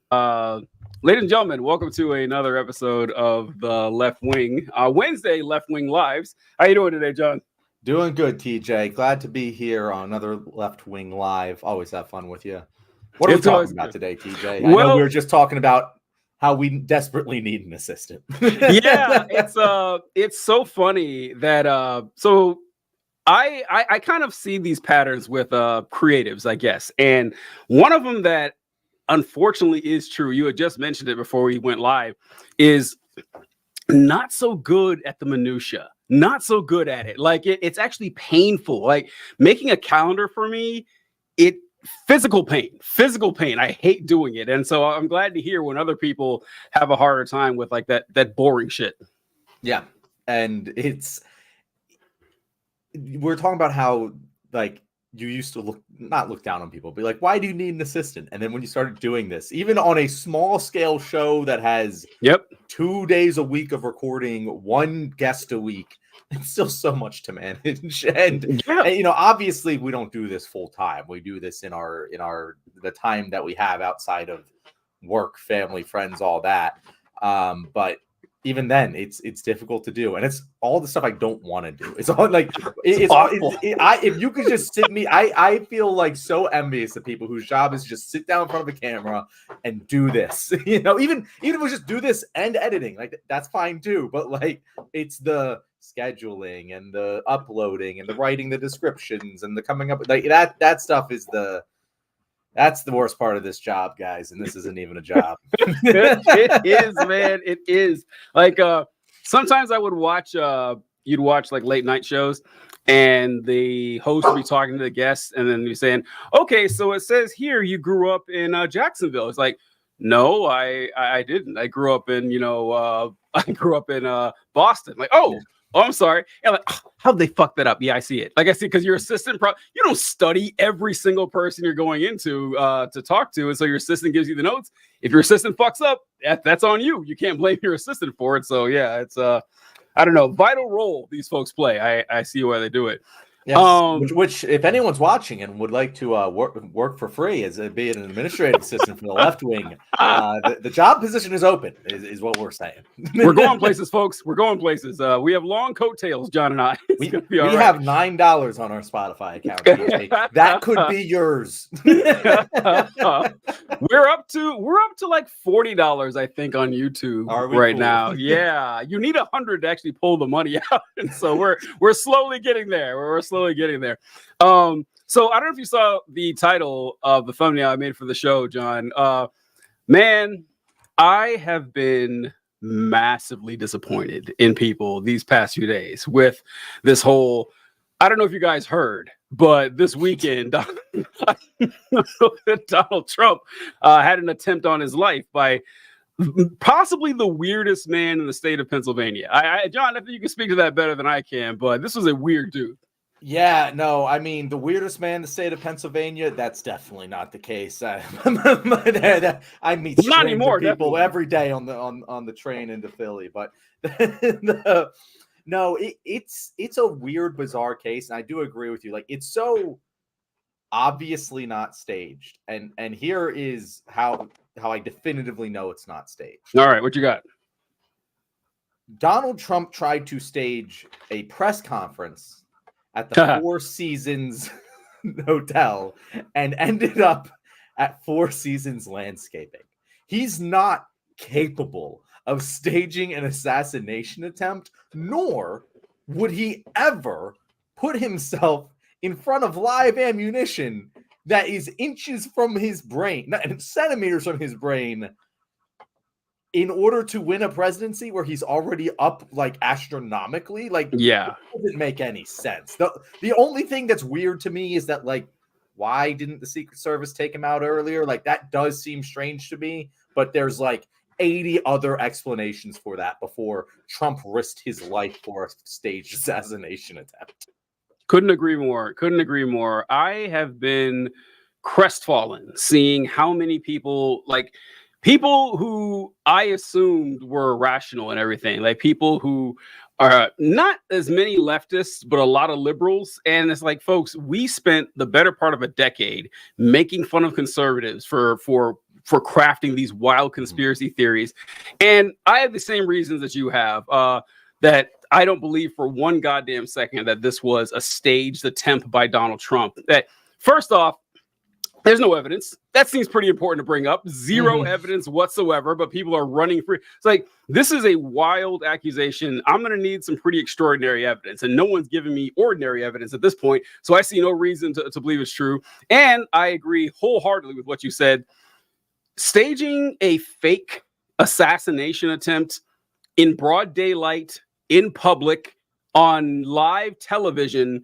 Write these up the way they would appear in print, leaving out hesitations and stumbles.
Ladies and gentlemen, welcome to another episode of the Left Wing, Wednesday Left Wing Lives. How you doing today, John? Doing good, TJ. Glad to be here on another Left Wing Live. Always have fun with you. What are we It's always talking about good. today, TJ? I know Well, we were just talking about how we desperately need an assistant. yeah, it's so funny that I kind of see these patterns with creatives, I guess, and one of them that unfortunately is true. You had just mentioned it before we went live. Is not so good at the minutia, not so good at it. Like it's actually painful. Like making a calendar for me, it physical pain. I hate doing it. And so I'm glad to hear when other people have a harder time with like that boring shit. Yeah. And we're talking about how like you used to not look down on people, but like, why do you need an assistant? And then when you started doing this, even on a small scale show that has 2 days a week of recording, one guest a week, it's still so much to manage. And you know, obviously we don't do this full time. We do this in the time that we have outside of work, family, friends, all that. But even then, it's difficult to do, and it's all the stuff I don't want to do. It's all like if you could just sit me, I feel like so envious of people whose job is just sit down in front of a camera and do this. You know, even if we just do this and editing, like that's fine too. But like, it's the scheduling and the uploading and the writing the descriptions and the coming up like that stuff is that's the worst part of this job, guys, and this isn't even a job. It is, man. It is. Like sometimes I would watch you'd watch like late night shows and the host would be talking to the guests and then you're saying, okay, so it says here you grew up in Jacksonville. It's like, no, I didn't. I grew up in, Boston. Like, oh, I'm sorry. And like, how'd they fuck that up? Yeah, I see it. Like I see, because your assistant, you don't study every single person you're going into to talk to. And so your assistant gives you the notes. If your assistant fucks up, that's on you. You can't blame your assistant for it. So yeah, it's I don't know, vital role these folks play. I see why they do it. Yes. Which, if anyone's watching and would like to work for free as be an administrative assistant for the Left Wing, the job position is open. Is what we're saying. We're going places, folks. We're going places. We have long coattails, John and I. We have $9 on our Spotify account. That could be yours. We're up to like $40, I think, on YouTube right now. Yeah, you need 100 to actually pull the money out, and so we're slowly getting there. We're slowly getting there. So I don't know if you saw the title of the thumbnail I made for the show, John. Man, I have been massively disappointed in people these past few days with this whole, I don't know if you guys heard, but this weekend, Donald Trump had an attempt on his life by possibly the weirdest man in the state of Pennsylvania. John, I think you can speak to that better than I can, but this was a weird dude. Yeah, no, I mean, the weirdest man in the state of Pennsylvania, that's definitely not the case. I meet not anymore, people definitely. every day on the train into Philly, but no, it's a weird, bizarre case, and I do agree with you. Like, it's so obviously not staged, and here is how I definitively know it's not staged. All right, what you got? Donald Trump tried to stage a press conference at the Four Seasons Hotel and ended up at Four Seasons Landscaping. He's not capable of staging an assassination attempt, nor would he ever put himself in front of live ammunition that is inches from his brain, not centimeters from his brain, in order to win a presidency where he's already up like astronomically. Like, yeah, it doesn't make any sense. The only thing that's weird to me is that, like, why didn't the Secret Service take him out earlier? Like, that does seem strange to me, but there's like 80 other explanations for that before Trump risked his life for a staged assassination attempt. Couldn't agree more. I have been crestfallen seeing how many people who I assumed were rational and everything, like people who are not as many leftists, but a lot of liberals. And it's like, folks, we spent the better part of a decade making fun of conservatives for for crafting these wild conspiracy theories. And I have the same reasons that you have, that I don't believe for one goddamn second that this was a staged attempt by Donald Trump. That, first off, there's no evidence. That seems pretty important to bring up. Zero evidence whatsoever, but people are running free. It's like, this is a wild accusation. I'm going to need some pretty extraordinary evidence, and no one's giving me ordinary evidence at this point. So I see no reason to believe it's true. And I agree wholeheartedly with what you said. Staging a fake assassination attempt in broad daylight, in public, on live television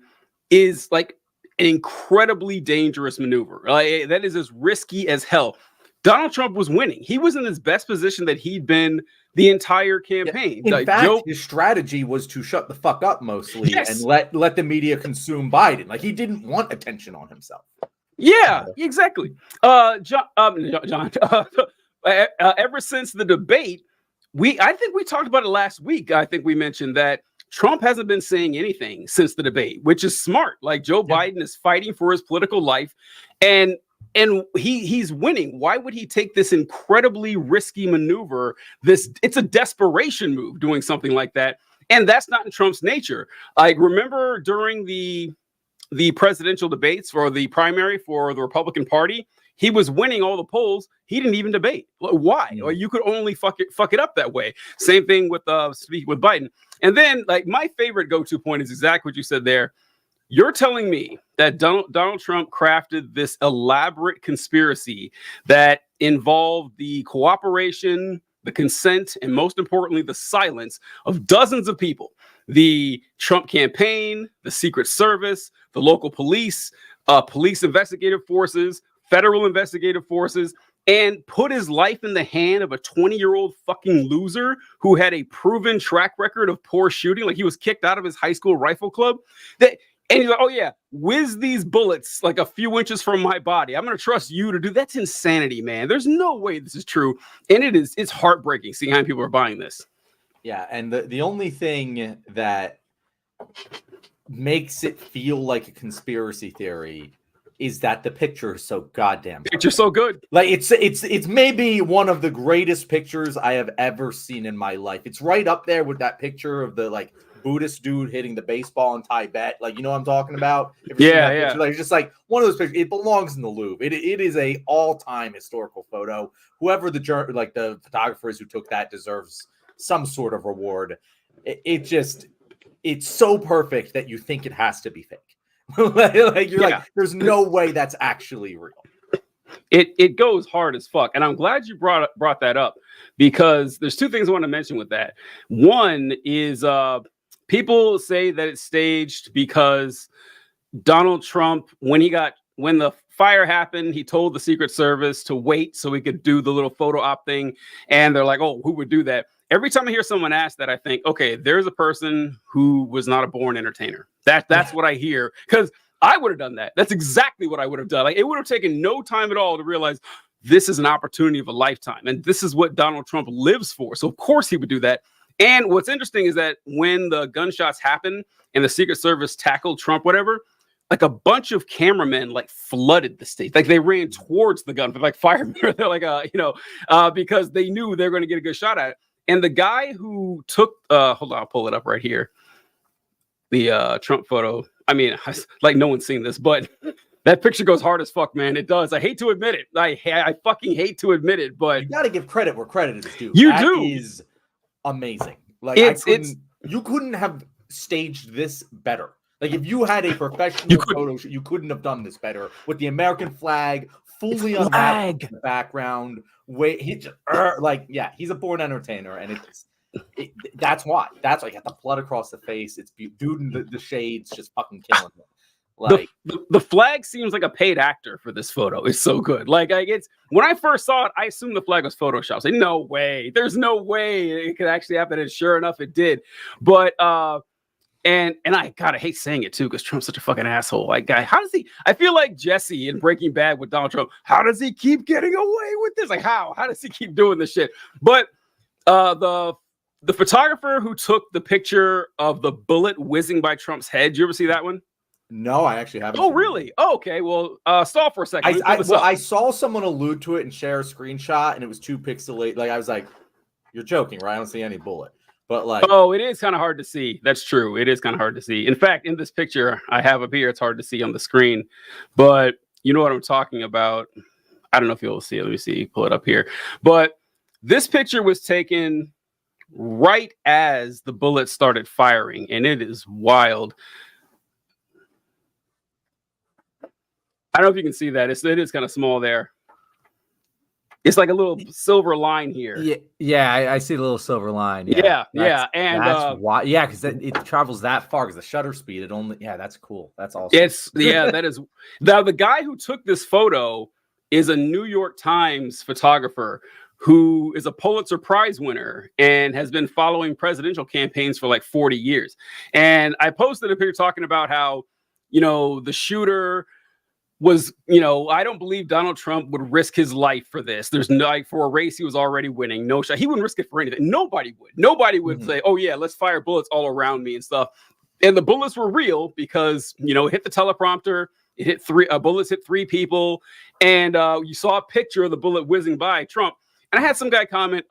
is like an incredibly dangerous maneuver. Like, that is as risky as hell. Donald Trump was winning. He was in his best position that he'd been the entire campaign. In fact, his strategy was to shut the fuck up mostly and let the media consume Biden. Like, he didn't want attention on himself. Yeah, exactly. John, ever since the debate, I think we talked about it last week. I think we mentioned that Trump hasn't been saying anything since the debate, which is smart. Like, Joe Biden is fighting for his political life, and he's winning. Why would he take this incredibly risky maneuver? It's a desperation move doing something like that, and that's not in Trump's nature. I remember during the presidential debates for the primary for the Republican Party, he was winning all the polls. He didn't even debate. Why? Or you could only fuck it up that way. Same thing with speaking with Biden. And then, like, my favorite go-to point is exactly what you said there. You're telling me that Donald Trump crafted this elaborate conspiracy that involved the cooperation, the consent, and most importantly, the silence of dozens of people. The Trump campaign, the Secret Service, the local police, police investigative forces, federal investigative forces, and put his life in the hand of a 20-year-old fucking loser who had a proven track record of poor shooting. Like, he was kicked out of his high school rifle club. And he's like, oh yeah, whiz these bullets like a few inches from my body. I'm going to trust you to do. That's insanity, man. There's no way this is true. And it's heartbreaking seeing how many people are buying this. Yeah, and the only thing that makes it feel like a conspiracy theory is that the picture is so goddamn good. Picture's so good. Like, it's maybe one of the greatest pictures I have ever seen in my life. It's right up there with that picture of the, like, Buddhist dude hitting the baseball in Tibet. Like, you know what I'm talking about? Yeah. Like, it's just like one of those pictures. It belongs in the Louvre. It is a all-time historical photo. Whoever the photographers who took that deserves some sort of reward. It's so perfect that you think it has to be fake. Like, you're like, there's no way that's actually real. It goes hard as fuck. And I'm glad you brought that up, because there's two things I want to mention with that. One is people say that it's staged because Donald Trump, when the fire happened, he told the Secret Service to wait so he could do the little photo op thing. And they're like, oh, who would do that? Every time I hear someone ask that, I think, okay, there's a person who was not a born entertainer. That's what I hear, because I would have done that. That's exactly what I would have done. Like, it would have taken no time at all to realize this is an opportunity of a lifetime, and this is what Donald Trump lives for. So of course he would do that. And what's interesting is that when the gunshots happened and the Secret Service tackled Trump, whatever, like, a bunch of cameramen like flooded the stage. Like, they ran towards the gun, like firemen. They're like, because they knew they were going to get a good shot at it. And the guy who took, hold on, I'll pull it up right here. The Trump photo. I mean, like, no one's seen this, but that picture goes hard as fuck, man. It does. I hate to admit it. I fucking hate to admit it, but you got to give credit where credit is due. That is amazing. Like, you couldn't have staged this better. Like, if you had a professional photo shoot, you couldn't have done this better with the American flag fully unwrapped in the background. He's a born entertainer, and that's why. That's why he got the blood across the face. It's dude in the shades just fucking killing him. Like, the flag seems like a paid actor for this photo. It's so good. Like, it's when I first saw it, I assumed the flag was Photoshop. Like, no way. There's no way it could actually happen. And sure enough, it did. But and I hate saying it too, because Trump's such a fucking asshole. Like, guy, how does he? I feel like Jesse in Breaking Bad with Donald Trump. How does he keep getting away with this? Like, how does he keep doing this shit? But the photographer who took the picture of the bullet whizzing by Trump's head, you ever see that one? No, I actually haven't. Oh, really? Oh, okay. Well, stall for a second. I saw someone allude to it and share a screenshot, and it was too pixelated. Like, I was like, "You're joking, right? I don't see any bullet." But like, oh, it is kind of hard to see. That's true. It is kind of hard to see. In fact, in this picture I have up here, it's hard to see on the screen, but you know what I'm talking about. I don't know if you'll see it. Let me see. Pull it up here. But this picture was taken right as the bullets started firing, and it is wild. I don't know if you can see that. It is kind of small there. It's like a little silver line here. Yeah, I see the little silver line. Yeah. And that's why. Yeah, because it travels that far. Because the shutter speed, that's cool. That's awesome. That is. Now, the guy who took this photo is a New York Times photographer who is a Pulitzer Prize winner and has been following presidential campaigns for like 40 years. And I posted a picture talking about how, the shooter was, I don't believe Donald Trump would risk his life for this. There's for a race he was already winning. No shot. He wouldn't risk it for anything. Nobody would say, oh yeah, let's fire bullets all around me and stuff. And the bullets were real because, it hit the teleprompter. It hit bullets hit 3 people. And you saw a picture of the bullet whizzing by Trump. And I had some guy comment,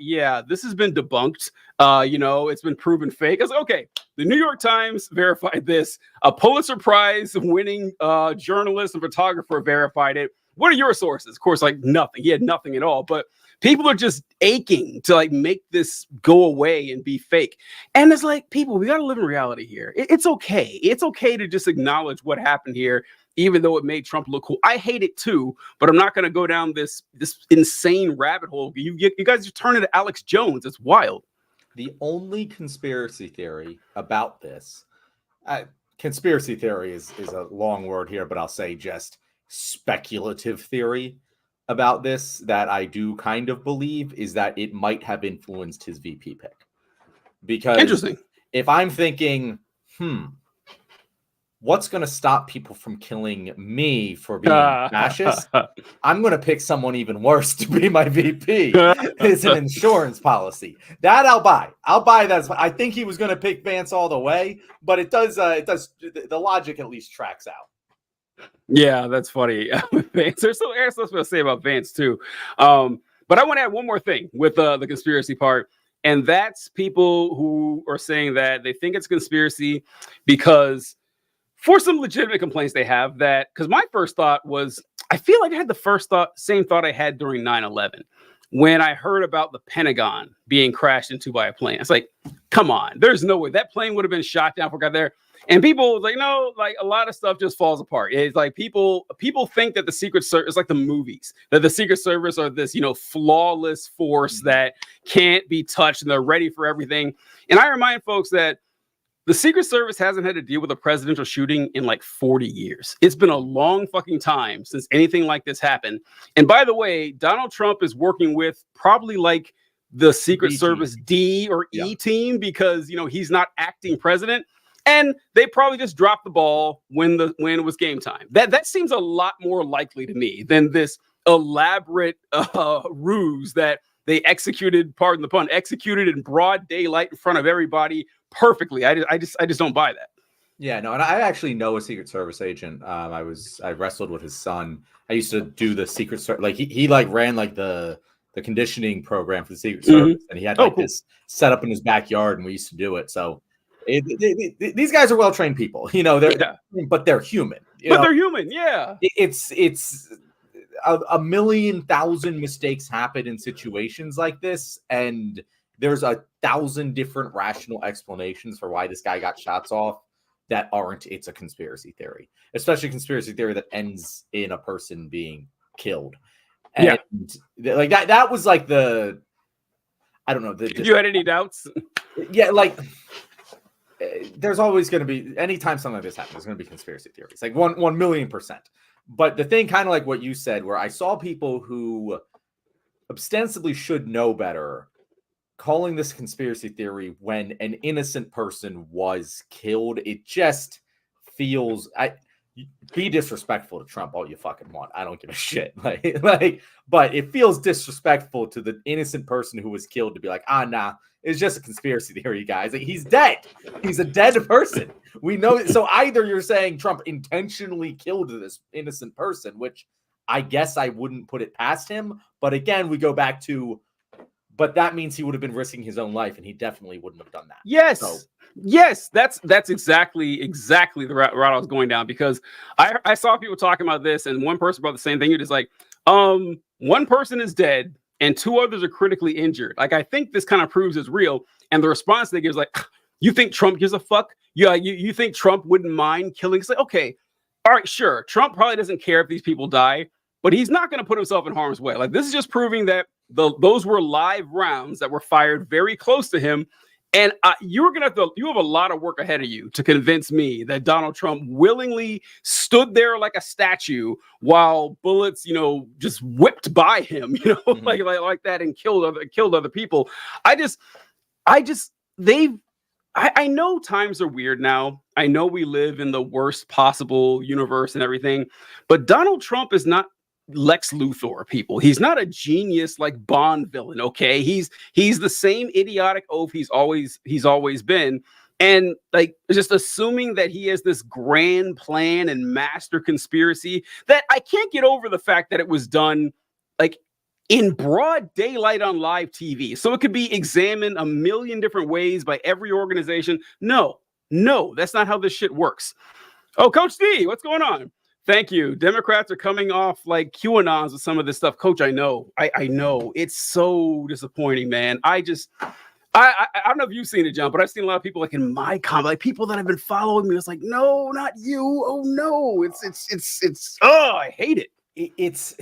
yeah, this has been debunked. It's been proven fake. I was like, okay, the New York Times verified this. A Pulitzer Prize winning journalist and photographer verified it. What are your sources? Of course, like nothing. He had nothing at all. But people are just aching to like make this go away and be fake. And it's like, people, we got to live in reality here. It's okay. It's okay to just acknowledge what happened here, even though it made Trump look cool. I hate it too, but I'm not going to go down this insane rabbit hole. You guys just turn into Alex Jones. It's wild. The only conspiracy theory about this, conspiracy theory is a long word here, but I'll say just speculative theory about this that I do kind of believe is that it might have influenced his VP pick. Because interesting. If I'm thinking, what's going to stop people from killing me for being fascist? I'm going to pick someone even worse to be my VP. It's an insurance policy. That I'll buy. I'll buy that. I think he was going to pick Vance all the way, but it does. The logic at least tracks out. Yeah, that's funny. Vance, there's stuff to say about Vance too. But I want to add one more thing with the conspiracy part. And that's people who are saying that they think it's a conspiracy because for some legitimate complaints they have that, because my first thought was, I feel like I had the same thought I had during 9/11 when I heard about the Pentagon being crashed into by a plane. It's like, come on, there's no way that plane would have been shot down before it got there. And people like, no, like a lot of stuff just falls apart. It's like people think that the Secret Service, like the movies, that the Secret Service are this, flawless force that can't be touched and they're ready for everything. And I remind folks that the Secret Service hasn't had to deal with a presidential shooting in like 40 years. It's been a long fucking time since anything like this happened. And by the way, Donald Trump is working with probably like the Secret Service D or E team because, he's not acting president. And they probably just dropped the ball when it was game time. That seems a lot more likely to me than this elaborate ruse that they executed, pardon the pun, executed in broad daylight in front of everybody perfectly. I just don't buy that. Yeah, no, and I actually know a Secret Service agent. I wrestled with his son. I used to do the Secret Service, like he ran like the conditioning program for the Secret Service, and he had this set up in his backyard, and we used to do it. So these guys are well trained people, but they're human. They're human, yeah. It's a million thousand mistakes happen in situations like this, and there's 1,000 different rational explanations for why this guy got shots off that aren't. It's a conspiracy theory, especially a conspiracy theory that ends in a person being killed. And like that was like the, I don't know. Did you had any doubts? Yeah, like there's always going to be, anytime something like this happens, there's going to be conspiracy theories, like 1,000,000%. But the thing, kind of like what you said, where I saw people who ostensibly should know better calling this conspiracy theory when an innocent person was killed, it just feels, be disrespectful to Trump all you fucking want. I don't give a shit. But it feels disrespectful to the innocent person who was killed to be like, nah, it's just a conspiracy theory, guys. Like, he's dead. He's a dead person. We know. So either you're saying Trump intentionally killed this innocent person, which I guess I wouldn't put it past him. But again, we go back to, but that means he would have been risking his own life, and he definitely wouldn't have done that. Yes. So, yes, that's exactly the route I was going down, because I saw people talking about this, and one person brought the same thing. You're just like, one person is dead and 2 others are critically injured. Like, I think this kind of proves it's real. And the response they give is like, you think Trump gives a fuck? Yeah, you think Trump wouldn't mind killing? It's like, okay, all right, sure. Trump probably doesn't care if these people die, but he's not going to put himself in harm's way. Like, this is just proving that those were live rounds that were fired very close to him. And you have a lot of work ahead of you to convince me that Donald Trump willingly stood there like a statue while bullets, just whipped by him, like that, and killed other people. I know times are weird now. I know we live in the worst possible universe and everything, but Donald Trump is not Lex Luthor, people. He's not a genius like Bond villain. Okay, he's the same idiotic oaf he's always been, and like just assuming that he has this grand plan and master conspiracy, that I can't get over the fact that it was done like in broad daylight on live TV, so it could be examined a million different ways by every organization. No, that's not how this shit works. Oh, Coach D, what's going on? Thank you. Democrats are coming off like QAnons with some of this stuff. Coach, I know. I know. It's so disappointing, man. I don't know if you've seen it, John, but I've seen a lot of people like in my comment, like people that have been following me. It's like, no, not you. Oh no. I hate it.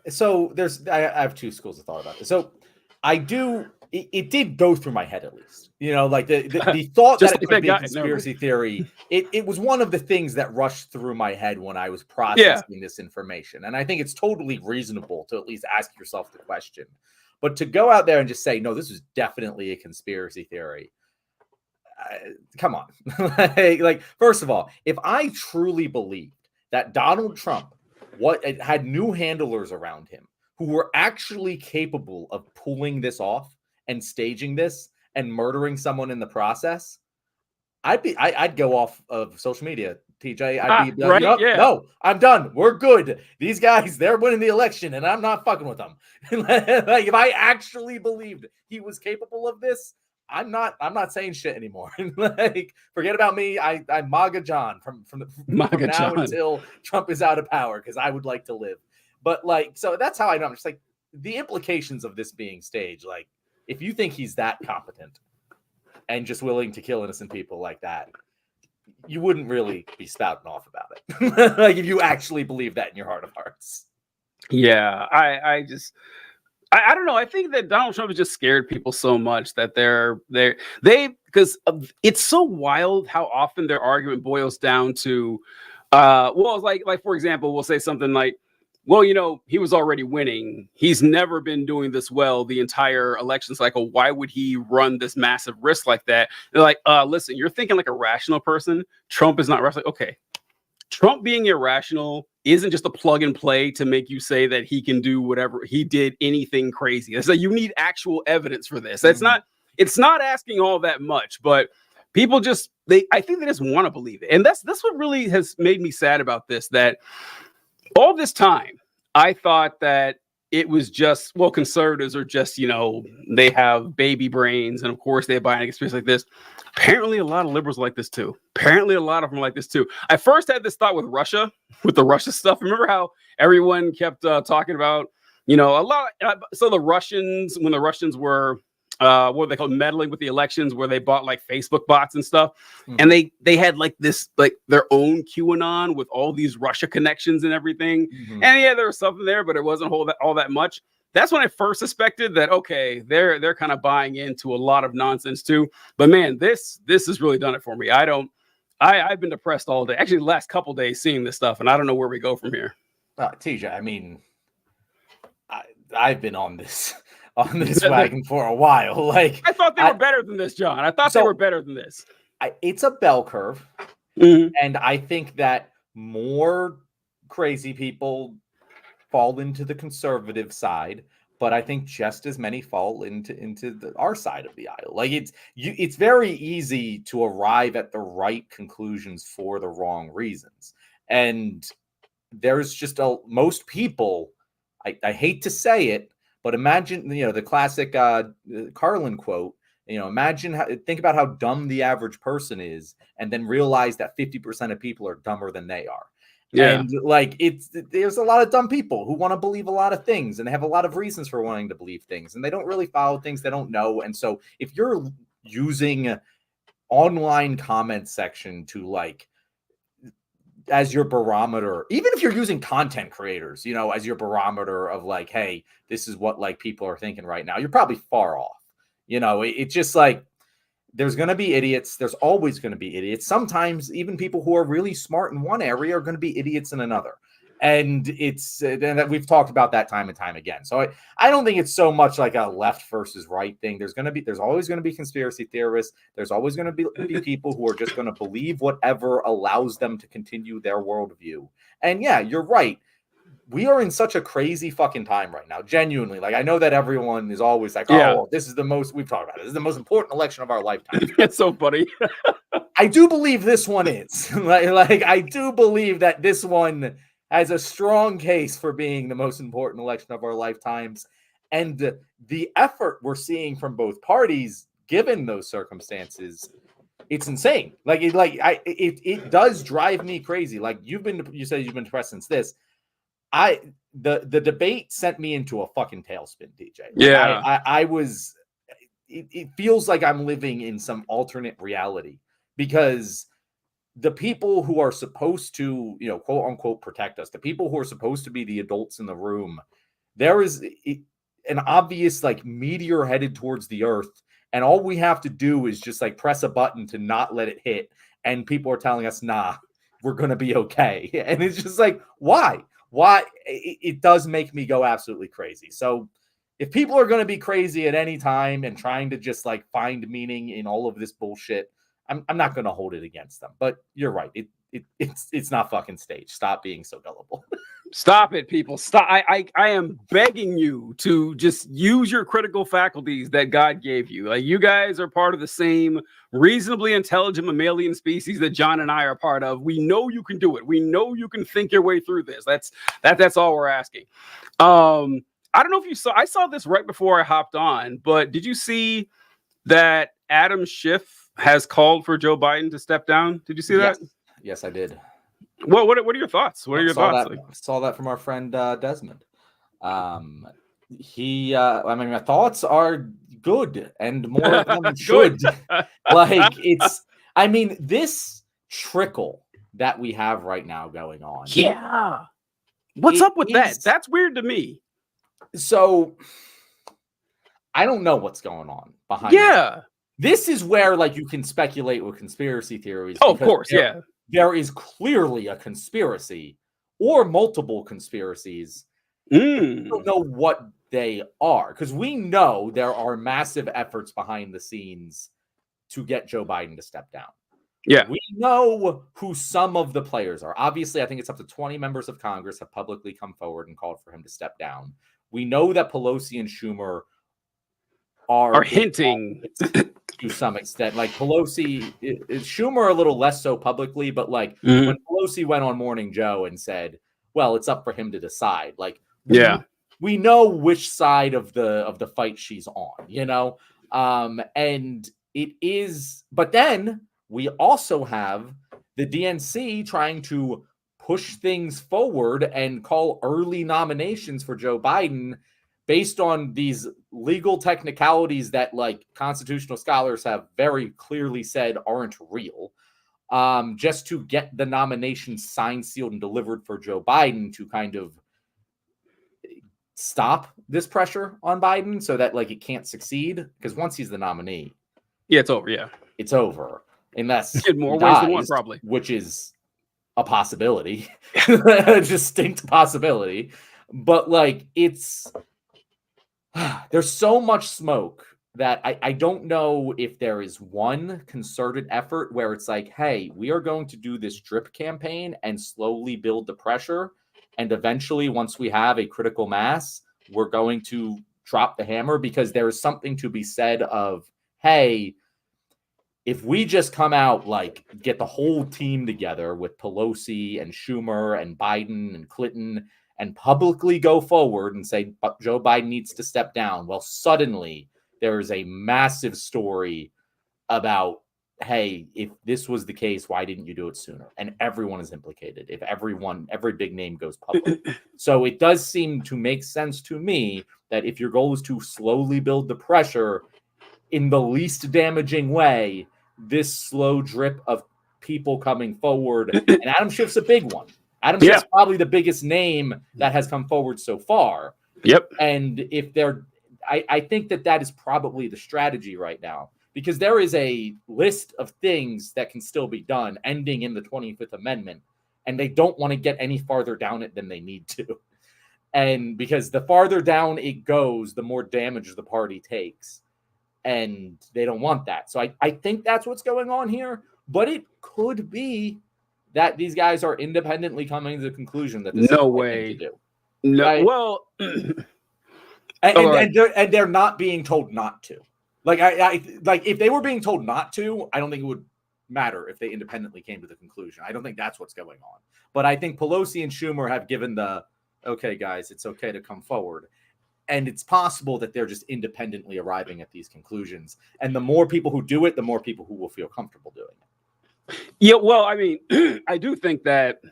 So I have 2 schools of thought about this. So it did go through my head, at least. Like the thought that it could be a conspiracy theory, it was one of the things that rushed through my head when I was processing this information. And I think it's totally reasonable to at least ask yourself the question. But to go out there and just say, no, this is definitely a conspiracy theory. Come on. like, first of all, if I truly believed that Donald Trump had new handlers around him who were actually capable of pulling this off and staging this and murdering someone in the process, I'd go off of social media, TJ. I'd be like, no, I'm done. We're good. These guys, they're winning the election, and I'm not fucking with them. Like, if I actually believed he was capable of this, I'm not saying shit anymore. Like, forget about me. I'm MAGA John from now until Trump is out of power, because I would like to live. But like, so that's how I know. I'm just like, the implications of this being staged. Like, if you think he's that competent and just willing to kill innocent people like that, you wouldn't really be spouting off about it. Like, if you actually believe that in your heart of hearts. Yeah, I don't know. I think that Donald Trump has just scared people so much that because it's so wild how often their argument boils down to, like for example, we'll say something like, well, he was already winning. He's never been doing this well the entire election cycle. Why would he run this massive risk like that? They're like, listen, you're thinking like a rational person. Trump is not rational. Okay. Trump being irrational isn't just a plug and play to make you say that he can do whatever he did, anything crazy. It's like, you need actual evidence for this. It's not asking all that much, but people I think they just want to believe it. And that's what really has made me sad about this, that all this time, I thought that it was just, well, conservatives are just, they have baby brains. And of course, they buy an experience like this. Apparently, a lot of liberals like this too. Apparently, a lot of them like this too. I first had this thought with the Russia stuff. Remember how everyone kept talking about, a lot. So the Russians, when the Russians were, what they called meddling with the elections, where they bought like Facebook bots and stuff. Mm-hmm. And they had like this, like their own QAnon with all these Russia connections and everything. Mm-hmm. And yeah, there was something there, but it wasn't all that much. That's when I first suspected that, okay, they're kind of buying into a lot of nonsense too. But man, this has really done it for me. I've been depressed all day. Actually, the last couple days seeing this stuff, and I don't know where we go from here. TJ, I mean, I've been on this wagon for a while. Like, I thought they were better than this, John. I thought they were better than this. It's a bell curve. Mm-hmm. And I think that more crazy people fall into the conservative side, but I think just as many fall into our side of the aisle. Like it's very easy to arrive at the right conclusions for the wrong reasons. And there's just most people, I hate to say it, but imagine, the classic Carlin quote, think about how dumb the average person is, and then realize that 50% of people are dumber than they are. Yeah. And there's a lot of dumb people who want to believe a lot of things, and they have a lot of reasons for wanting to believe things, and they don't really follow things they don't know. And so if you're using online comment section to as your barometer, even if you're using content creators, as your barometer of hey, this is what people are thinking right now, you're probably far off. It's just there's going to be idiots. There's always going to be idiots. Sometimes even people who are really smart in one area are going to be idiots in another. And and we've talked about that time and time again. So I don't think it's so much like a left versus right thing. There's always going to be conspiracy theorists. There's always going to be people who are just going to believe whatever allows them to continue their worldview. And yeah, you're right. We are in such a crazy fucking time right now. Genuinely. I know that everyone is always oh, this is the most, we've talked about it. This is the most important election of our lifetime. It's so funny. I do believe this one is. I do believe that this one has a strong case for being the most important election of our lifetimes. And the effort we're seeing from both parties, given those circumstances, it's insane. It does drive me crazy. You said you've been depressed since this. The debate sent me into a fucking tailspin, DJ. I was, it feels like I'm living in some alternate reality, because the people who are supposed to, quote unquote, protect us, the people who are supposed to be the adults in the room, there is an obvious meteor headed towards the earth. And all we have to do is just press a button to not let it hit. And people are telling us, nah, we're going to be okay. And it's just why? It does make me go absolutely crazy. So if people are going to be crazy at any time and trying to just find meaning in all of this bullshit, I'm not going to hold it against them. But you're right. It's not fucking staged. Stop being so gullible. Stop it, people. Stop. I am begging you to just use your critical faculties that God gave you. You guys are part of the same reasonably intelligent mammalian species that John and I are part of. We know you can do it. We know you can think your way through this. That's all we're asking. I don't know if you saw, I saw this right before I hopped on, but did you see that Adam Schiff has called for Joe Biden to step down? Did you see that? Yes, I did. What are your thoughts? What are your thoughts? Saw that from our friend Desmond. My thoughts are good, and more of them should. This trickle that we have right now going on. Yeah. What's up with that? That's weird to me. So I don't know what's going on behind. Yeah. This is where you can speculate with conspiracy theories. Oh, of course, yeah. There is clearly a conspiracy or multiple conspiracies. We don't know what they are, because we know there are massive efforts behind the scenes to get Joe Biden to step down. Yeah. We know who some of the players are. Obviously, I think it's up to 20 members of Congress have publicly come forward and called for him to step down. We know that Pelosi and Schumer are hinting to some extent. Pelosi, Schumer a little less so publicly, but when Pelosi went on Morning Joe and said, well, it's up for him to decide. We know which side of the fight she's on, and it is, but then we also have the DNC trying to push things forward and call early nominations for Joe Biden based on these legal technicalities that constitutional scholars have very clearly said aren't real, just to get the nomination signed, sealed, and delivered for Joe Biden to kind of stop this pressure on Biden so that it can't succeed. Because once he's the nominee, it's over. Yeah, it's over. Unless in more ways than one, probably, which is a possibility, a distinct possibility. But there's so much smoke that I don't know if there is one concerted effort where it's like, hey, we are going to do this drip campaign and slowly build the pressure. And eventually, once we have a critical mass, we're going to drop the hammer, because there is something to be said of, hey, if we just come out, like, get the whole team together with Pelosi and Schumer and Biden and Clinton and publicly go forward and say Joe Biden needs to step down, well, suddenly there is a massive story about, hey, if this was the case, why didn't you do it sooner? And everyone is implicated. If every big name goes public. So it does seem to make sense to me that if your goal is to slowly build the pressure in the least damaging way, this slow drip of people coming forward, and Adam Schiff's a big one. Adam Schiff's probably the biggest name that has come forward so far. Yep. And if I think that is probably the strategy right now, because there is a list of things that can still be done ending in the 25th Amendment, and they don't want to get any farther down it than they need to. And because the farther down it goes, the more damage the party takes. And they don't want that. So I think that's what's going on here. But it could be that these guys are independently coming to the conclusion that this no is way to do. No, right? Well, and they're not being told not to. Like I like if they were being told not to, I don't think it would matter if they independently came to the conclusion. I don't think that's what's going on. But I think Pelosi and Schumer have given the, okay, guys, it's okay to come forward. And it's possible that they're just independently arriving at these conclusions. And the more people who do it, the more people who will feel comfortable doing it. Yeah, well, I mean, I do think that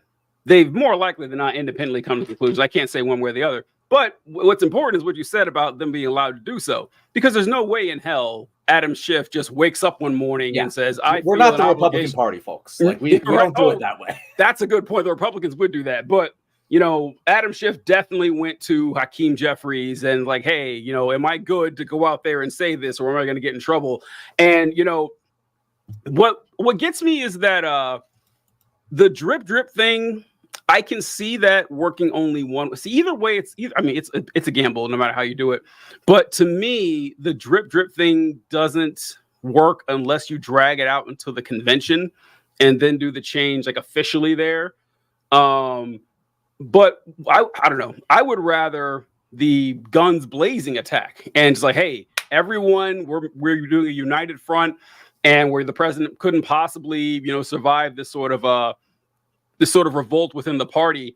they've more likely than not independently come to conclusions. I can't say one way or the other. But what's important is what you said about them being allowed to do so. Because there's no way in hell Adam Schiff just wakes up one morning and says, we're not the Republican Party, folks. Like we don't do it that way. That's a good point. The Republicans would do that. But you know, Adam Schiff definitely went to Hakeem Jeffries and like, hey, you know, am I good to go out there and say this, or am I going to get in trouble? And, you know, what gets me is that the drip thing, I can see that working only one. See, either way, it's a gamble no matter how you do it. But to me, the drip thing doesn't work unless you drag it out until the convention and then do the change like officially there. But I don't know. I would rather the guns blazing attack and it's like, hey, everyone, we're doing a united front, and where the president couldn't possibly, you know, survive this sort of revolt within the party.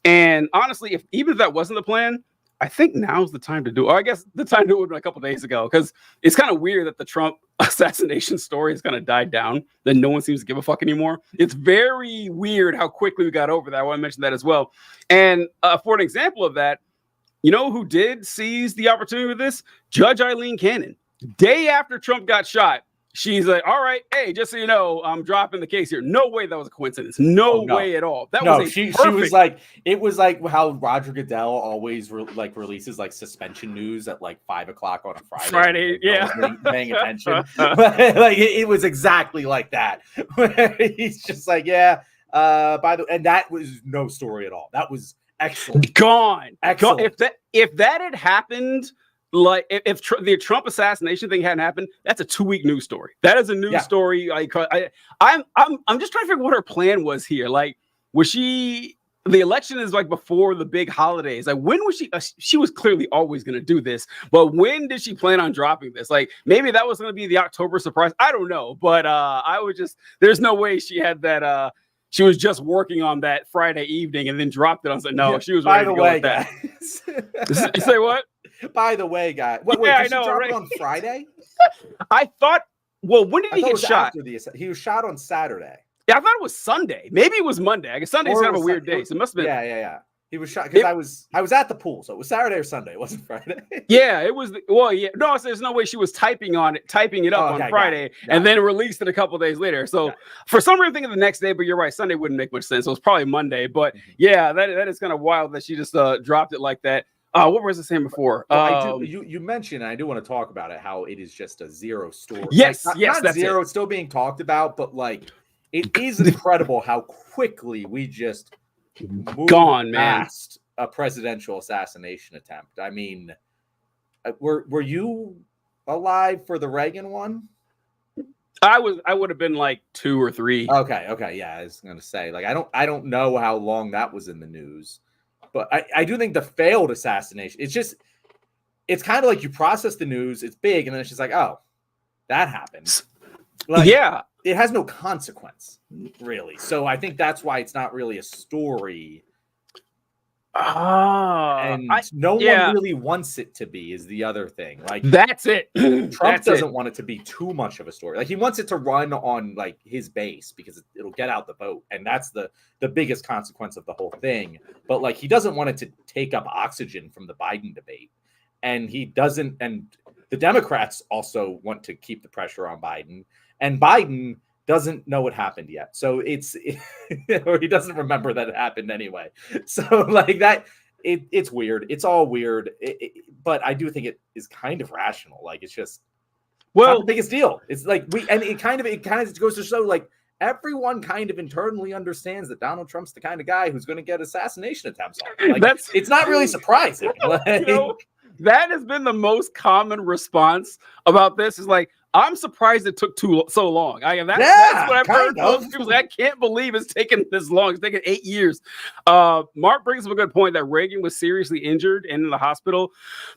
And honestly, even if that wasn't the plan, I think now's the time to do it. Or I guess the time to do it was a couple days ago, because it's kind of weird that the Trump assassination story has kind of died down, that no one seems to give a fuck anymore. It's very weird how quickly we got over that. I want to mention that as well. And for an example of that, you know who did seize the opportunity with this? Judge Eileen Cannon. Day after Trump got shot, she's like, all right, hey, just so you know, I'm dropping the case here. No way that was a coincidence. No way at all. She was like, it was like how Roger Goodell always releases like suspension news at like 5:00 on a Friday. Yeah. Paying attention. Like it was exactly like that. He's just like, and that was no story at all. That was excellent. Gone. Excellent. If that had happened, like if the Trump assassination thing hadn't happened, that's a 2-week news story. That is a news story. I'm just trying to figure what her plan was here. Like, was she? The election is like before the big holidays. Like, when was she? She was clearly always going to do this, but when did she plan on dropping this? Like, maybe that was going to be the October surprise. I don't know, but there's no way she had that. She was just working on that Friday evening and then dropped it. I was like, no, she was ready to go with that. You say what? By the way, guys. Wait, I know. Drop it on Friday? I thought. Well, when did he get shot? He was shot on Saturday. Yeah, I thought it was Sunday. Maybe it was Monday. I guess Sunday's kind of a weird day. So it must have been. Yeah. He was shot because I was at the pool, so it was Saturday or Sunday. It wasn't Friday. Yeah, it was. Well, yeah. No, there's no way she was typing it up on Friday and then released it a couple days later. So for some reason, I'm thinking the next day. But you're right, Sunday wouldn't make much sense. So it was probably Monday. But yeah, that is kind of wild that she just dropped it like that. What was I saying before? You mentioned, and I do want to talk about it, how it is just a zero story. Yes, not that's zero. It. It's still being talked about, but like it is incredible how quickly we just moved past a presidential assassination attempt. I mean, were you alive for the Reagan one? I would have been like 2 or 3. Okay, yeah. I was gonna say, like, I don't know how long that was in the news, but I do think the failed assassination. It's kind of like you process the news, it's big, and then it's just like, oh, that happened. Like, yeah, it has no consequence, really. So I think that's why it's not really a story. And no one really wants it to be, is the other thing. Like, that's it. Trump doesn't want it to be too much of a story. Like, he wants it to run on like his base because it'll get out the vote, and that's the biggest consequence of the whole thing. But like, he doesn't want it to take up oxygen from the Biden debate, and he doesn't. And the Democrats also want to keep the pressure on Biden, and Biden doesn't know what happened yet. So or he doesn't remember that it happened anyway. So like that, it's weird. It's all weird. But I do think it is kind of rational. Like, it's just, not the biggest deal. It's like it kind of goes to show, like, everyone kind of internally understands that Donald Trump's the kind of guy who's going to get assassination attempts on. Like, it's not really surprising. Like, that has been the most common response about this, is like, I'm surprised it took so long. That's what I've heard. Most people say, I can't believe it's taken this long. It's taken 8 years. Mark brings up a good point that Reagan was seriously injured and in the hospital.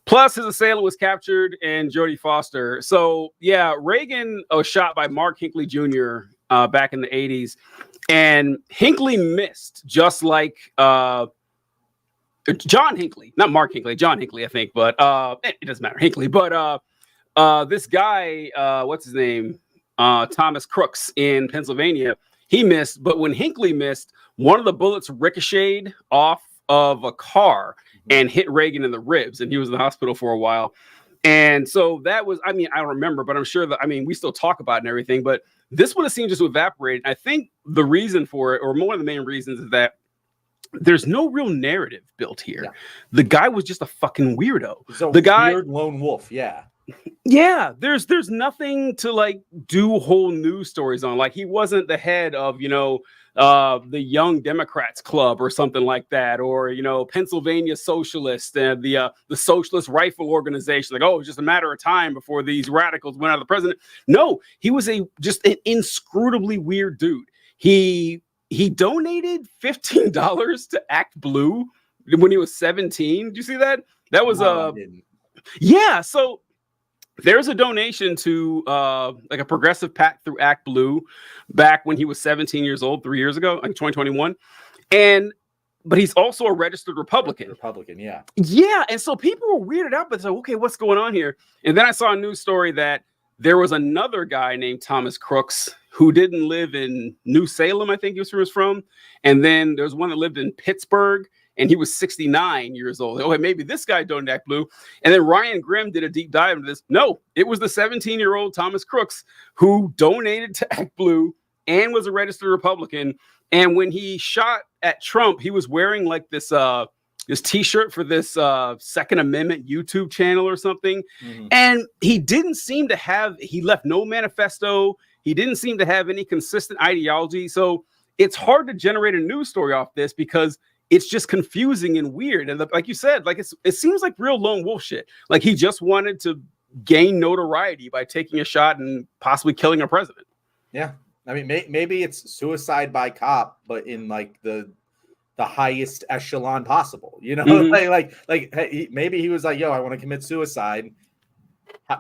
Plus, his assailant was captured, and Jodie Foster. So, yeah, Reagan was shot by Mark Hinckley Jr. Back in the 80s. And Hinckley missed, just like John Hinckley. Not Mark Hinckley, John Hinckley, I think. But it doesn't matter, Hinckley. But this guy, what's his name? Thomas Crooks in Pennsylvania, he missed. But when Hinckley missed, one of the bullets ricocheted off of a car and hit Reagan in the ribs, and he was in the hospital for a while. And so that was, I don't remember, but I'm sure that, we still talk about it and everything, but this would have seemed just to evaporate. I think the reason for it, or one of the main reasons, is that there's no real narrative built here. Yeah. The guy was just a fucking weirdo. So the guy, weird lone wolf. Yeah. Yeah, there's nothing to like do whole news stories on. Like, he wasn't the head of, the Young Democrats Club or something like that, or Pennsylvania Socialist and the Socialist Rifle Organization. Like, oh, it's just a matter of time before these radicals went out of the president. No, he was just an inscrutably weird dude. He donated $15 to Act Blue when he was 17. Did you see that? That was yeah. So there's a donation to like a progressive PAC through Act Blue back when he was 17 years old, 3 years ago, in 2021. But he's also a registered Republican. Yeah. Yeah. And so people were weirded out, but it's like, okay, what's going on here? And then I saw a news story that there was another guy named Thomas Crooks who didn't live in New Salem, I think he was from. And then there's one that lived in Pittsburgh, and he was 69 years old. Oh, maybe this guy donated Act Blue. And then Ryan Grimm did a deep dive into this. No, it was the 17-year-old Thomas Crooks who donated to Act Blue and was a registered Republican. And when he shot at Trump, he was wearing like this T-shirt for this Second Amendment YouTube channel or something. Mm-hmm. And he didn't seem to he left no manifesto. He didn't seem to have any consistent ideology. So it's hard to generate a news story off this because it's just confusing and weird. And like you said, like it seems like real lone wolf shit. Like, he just wanted to gain notoriety by taking a shot and possibly killing a president. Yeah. Maybe it's suicide by cop, but in like the highest echelon possible, Mm-hmm. like maybe he was like, yo, I want to commit suicide.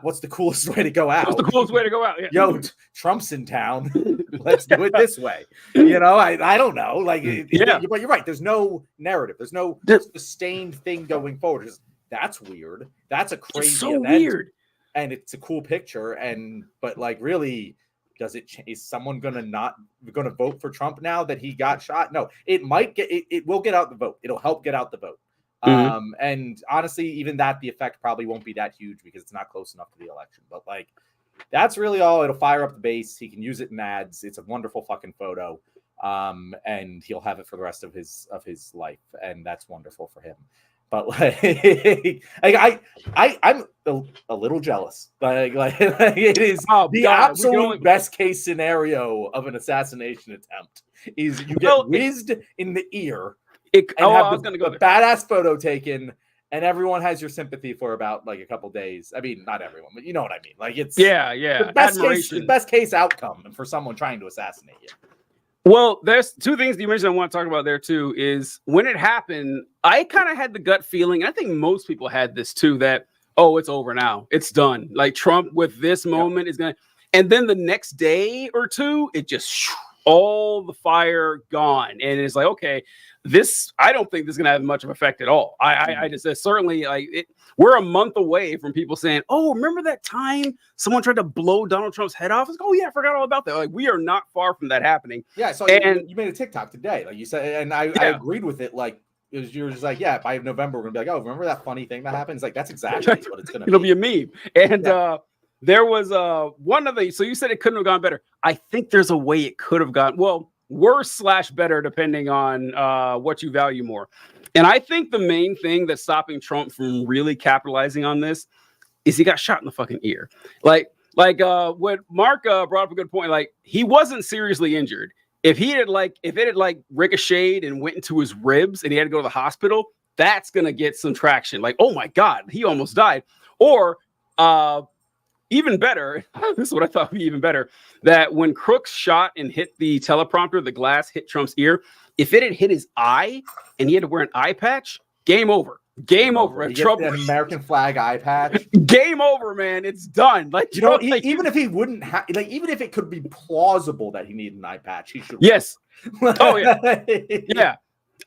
What's the coolest way to go out? What's the coolest way to go out? Yeah. Yo, Trump's in town. Let's do it this way. I don't know. Like, but you're right. There's no narrative. There's no sustained thing going forward. That's weird. That's a crazy so event, weird. And it's a cool picture. But like, really, is someone not gonna vote for Trump now that he got shot? No, it will get out the vote. It'll help get out the vote. Mm-hmm. And honestly, even that, the effect probably won't be that huge because it's not close enough to the election. But like, that's really all. It'll fire up the base. He can use it in ads. It's a wonderful fucking photo. And he'll have it for the rest of his life, and that's wonderful for him. But I'm a little jealous. Like it is the absolute best case scenario of an assassination attempt is you get whizzed in the ear. I was going to go a badass photo taken, and everyone has your sympathy for about like a couple days. I mean, not everyone, but you know what I mean. Like it's the best case outcome for someone trying to assassinate you. Well, there's two things you mentioned I want to talk about there too. Is when it happened, I kind of had the gut feeling. I think most people had this too. That it's over now. It's done. Like Trump with this moment is gonna, and then the next day or two, it just all the fire gone, and it's like okay. I don't think this is going to have much of an effect at all. I just certainly we're a month away from people saying, oh, remember that time someone tried to blow Donald Trump's head off? It's like, oh yeah, I forgot all about that. Like we are not far from that happening. Yeah. So you made a TikTok today, like you said, and I agreed with it. Like you were just like, yeah, by November, we're going to be like, oh, remember that funny thing that happens? Like that's exactly what it's going to be. It'll be a meme. And there was one of the, so you said it couldn't have gone better. I think there's a way it could have gone, worse / better, depending on what you value more. And I think the main thing that's stopping Trump from really capitalizing on this is he got shot in the fucking ear. Like what Mark brought up a good point. Like he wasn't seriously injured. If it had ricocheted and went into his ribs and he had to go to the hospital, that's gonna get some traction. Like, oh my God, he almost died. Or even better, this is what I thought would be even better, that when Crooks shot and hit the teleprompter, the glass hit Trump's ear, if it had hit his eye and he had to wear an eye patch, game over. Game over. Trump, an American flag eye patch. Game over, man. It's done. Like even if he wouldn't have, even if it could be plausible that he needed an eye patch, he should. Yes. Oh yeah. Yeah.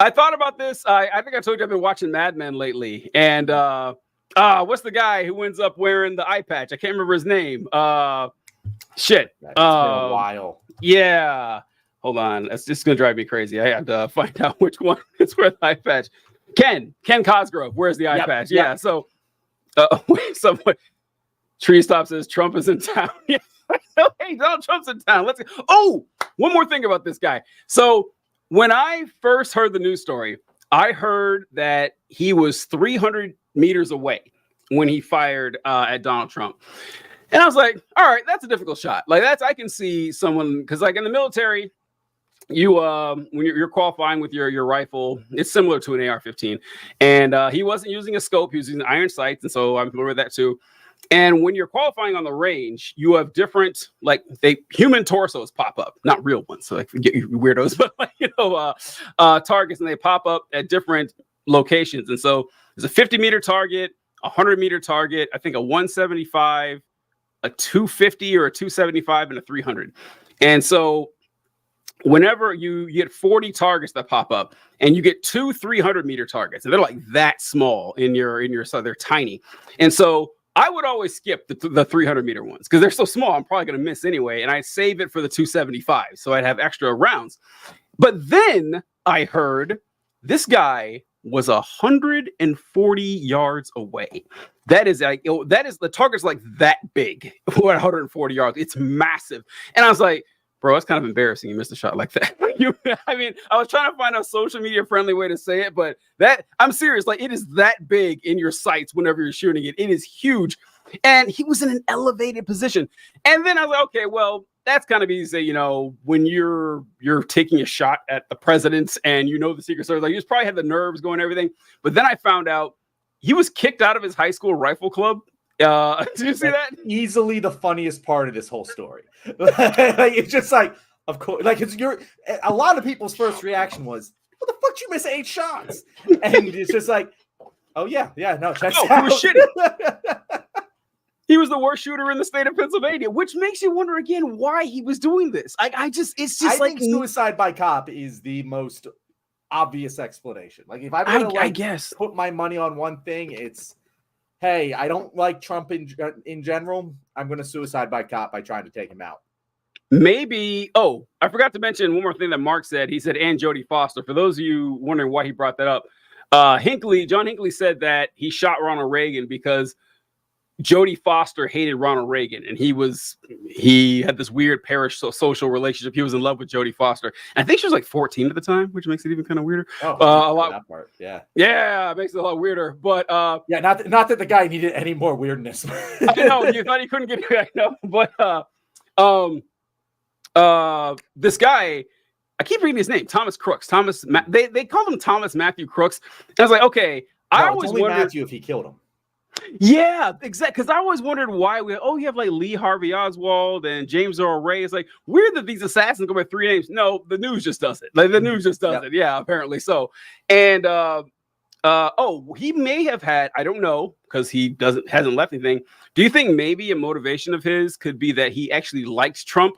I thought about this. I think I told you I've been watching Mad Men lately, and what's the guy who ends up wearing the eye patch? I can't remember his name. Shit. It's been a while. Yeah. Hold on. That's just gonna drive me crazy. I have to find out which one is where the eye patch. Ken Cosgrove. Where's the eye patch? Yeah. So, someone Tree Stop says Trump is in town. Yeah. Hey, Donald Trump's in town. Let's go. Oh, one more thing about this guy. So when I first heard the news story, I heard that he was 300 meters away when he fired at Donald Trump. And I was like, all right, that's a difficult shot. Like I can see someone, because like in the military, you when you're qualifying with your rifle, it's similar to an AR-15. And he wasn't using a scope, he was using iron sights. And so I'm familiar with that too. And when you're qualifying on the range, you have different, human torsos pop up, not real ones. So get you weirdos, but targets, and they pop up at different locations. And so there's a 50-meter target, a 100-meter target, I think a 175, a 250 or a 275, and a 300. And so whenever you get 40 targets that pop up, and you get 2 300-meter targets, and they're like that small in your so they're tiny. And so I would always skip the 300-meter ones because they're so small. I'm probably going to miss anyway. And I save it for the 275. So I'd have extra rounds. But then I heard this guy was 140 yards away. That is the target's like that big. 140 yards. It's massive. And I was like, bro, it's kind of embarrassing you missed a shot like that. I mean, I was trying to find a social media friendly way to say it, but I'm serious. Like, it is that big in your sights whenever you're shooting it. It is huge. And he was in an elevated position. And then I was like, okay, well, that's kind of easy to say, when you're taking a shot at the president and the Secret Service, like, you just probably had the nerves going and everything. But then I found out he was kicked out of his high school rifle club. Did you see that? Easily the funniest part of this whole story. It's just like, of course, like a lot of people's first reaction was, "What the fuck? You miss 8 shots?" And it's just like, "Oh yeah, no, check out." He was shitty. He was the worst shooter in the state of Pennsylvania, which makes you wonder again why he was doing this. I think suicide by cop is the most obvious explanation. Like if I guess put my money on one thing, it's, hey, I don't like Trump in general. I'm going to suicide by cop by trying to take him out. Maybe. Oh, I forgot to mention one more thing that Mark said. He said, and Jodie Foster. For those of you wondering why he brought that up, John Hinckley said that he shot Ronald Reagan because Jodie Foster hated Ronald Reagan, and he had this weird social relationship. He was in love with Jodie Foster. And I think she was like 14 at the time, which makes it even kind of weirder. Oh, a lot. That part, yeah, it makes it a lot weirder. But yeah, not that the guy needed any more weirdness. I know you thought he couldn't get it. I know, but this guy, I keep reading his name, Thomas Crooks. They called him Thomas Matthew Crooks, and I was like, okay. I always only wondered Matthew if he killed him. Yeah, exactly. Because I always wondered why you have like Lee Harvey Oswald and James Earl Ray. It's like weird that these assassins go by 3 names. No, the news just does it. Like the news just does it. Yeah, apparently so. And he may have had, I don't know, because he hasn't left anything. Do you think maybe a motivation of his could be that he actually likes Trump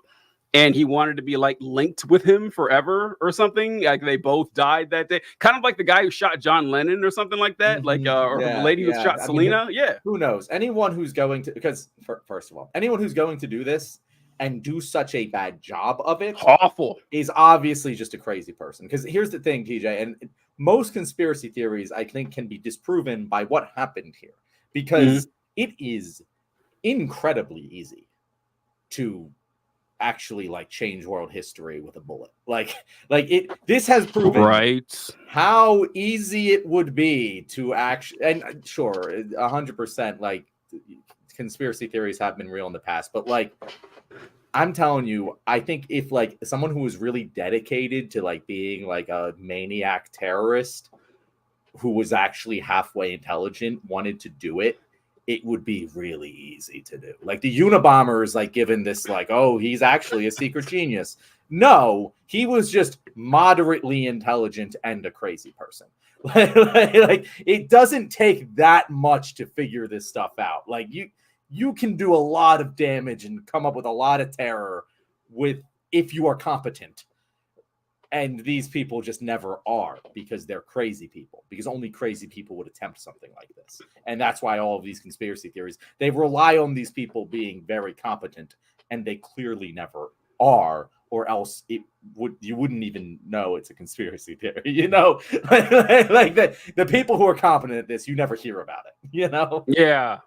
and he wanted to be like linked with him forever or something? Like they both died that day, kind of like the guy who shot John Lennon or something like that. Or the lady who shot Selena. Who knows? Anyone who's going to, because first of all, anyone who's going to do this and do such a bad job of it, awful, is obviously just a crazy person. Because here's the thing, TJ, and most conspiracy theories I think can be disproven by what happened here, because it is incredibly easy to actually like change world history with a bullet. This has proven how easy it would be to actually, and sure, 100% like conspiracy theories have been real in the past, but like I'm telling you, I think if like someone who was really dedicated to like being like a maniac terrorist who was actually halfway intelligent wanted to do it, it would be really easy to do. Like the Unabomber is like given this like, oh, he's actually a secret genius. No, he was just moderately intelligent and a crazy person. Like it doesn't take that much to figure this stuff out. Like you can do a lot of damage and come up with a lot of terror if you are competent. And these people just never are because they're crazy people, because only crazy people would attempt something like this. And that's why all of these conspiracy theories, they rely on these people being very competent, and they clearly never are, or else you wouldn't even know it's a conspiracy theory, you know? Like the people who are competent at this, you never hear about it, you know? Yeah.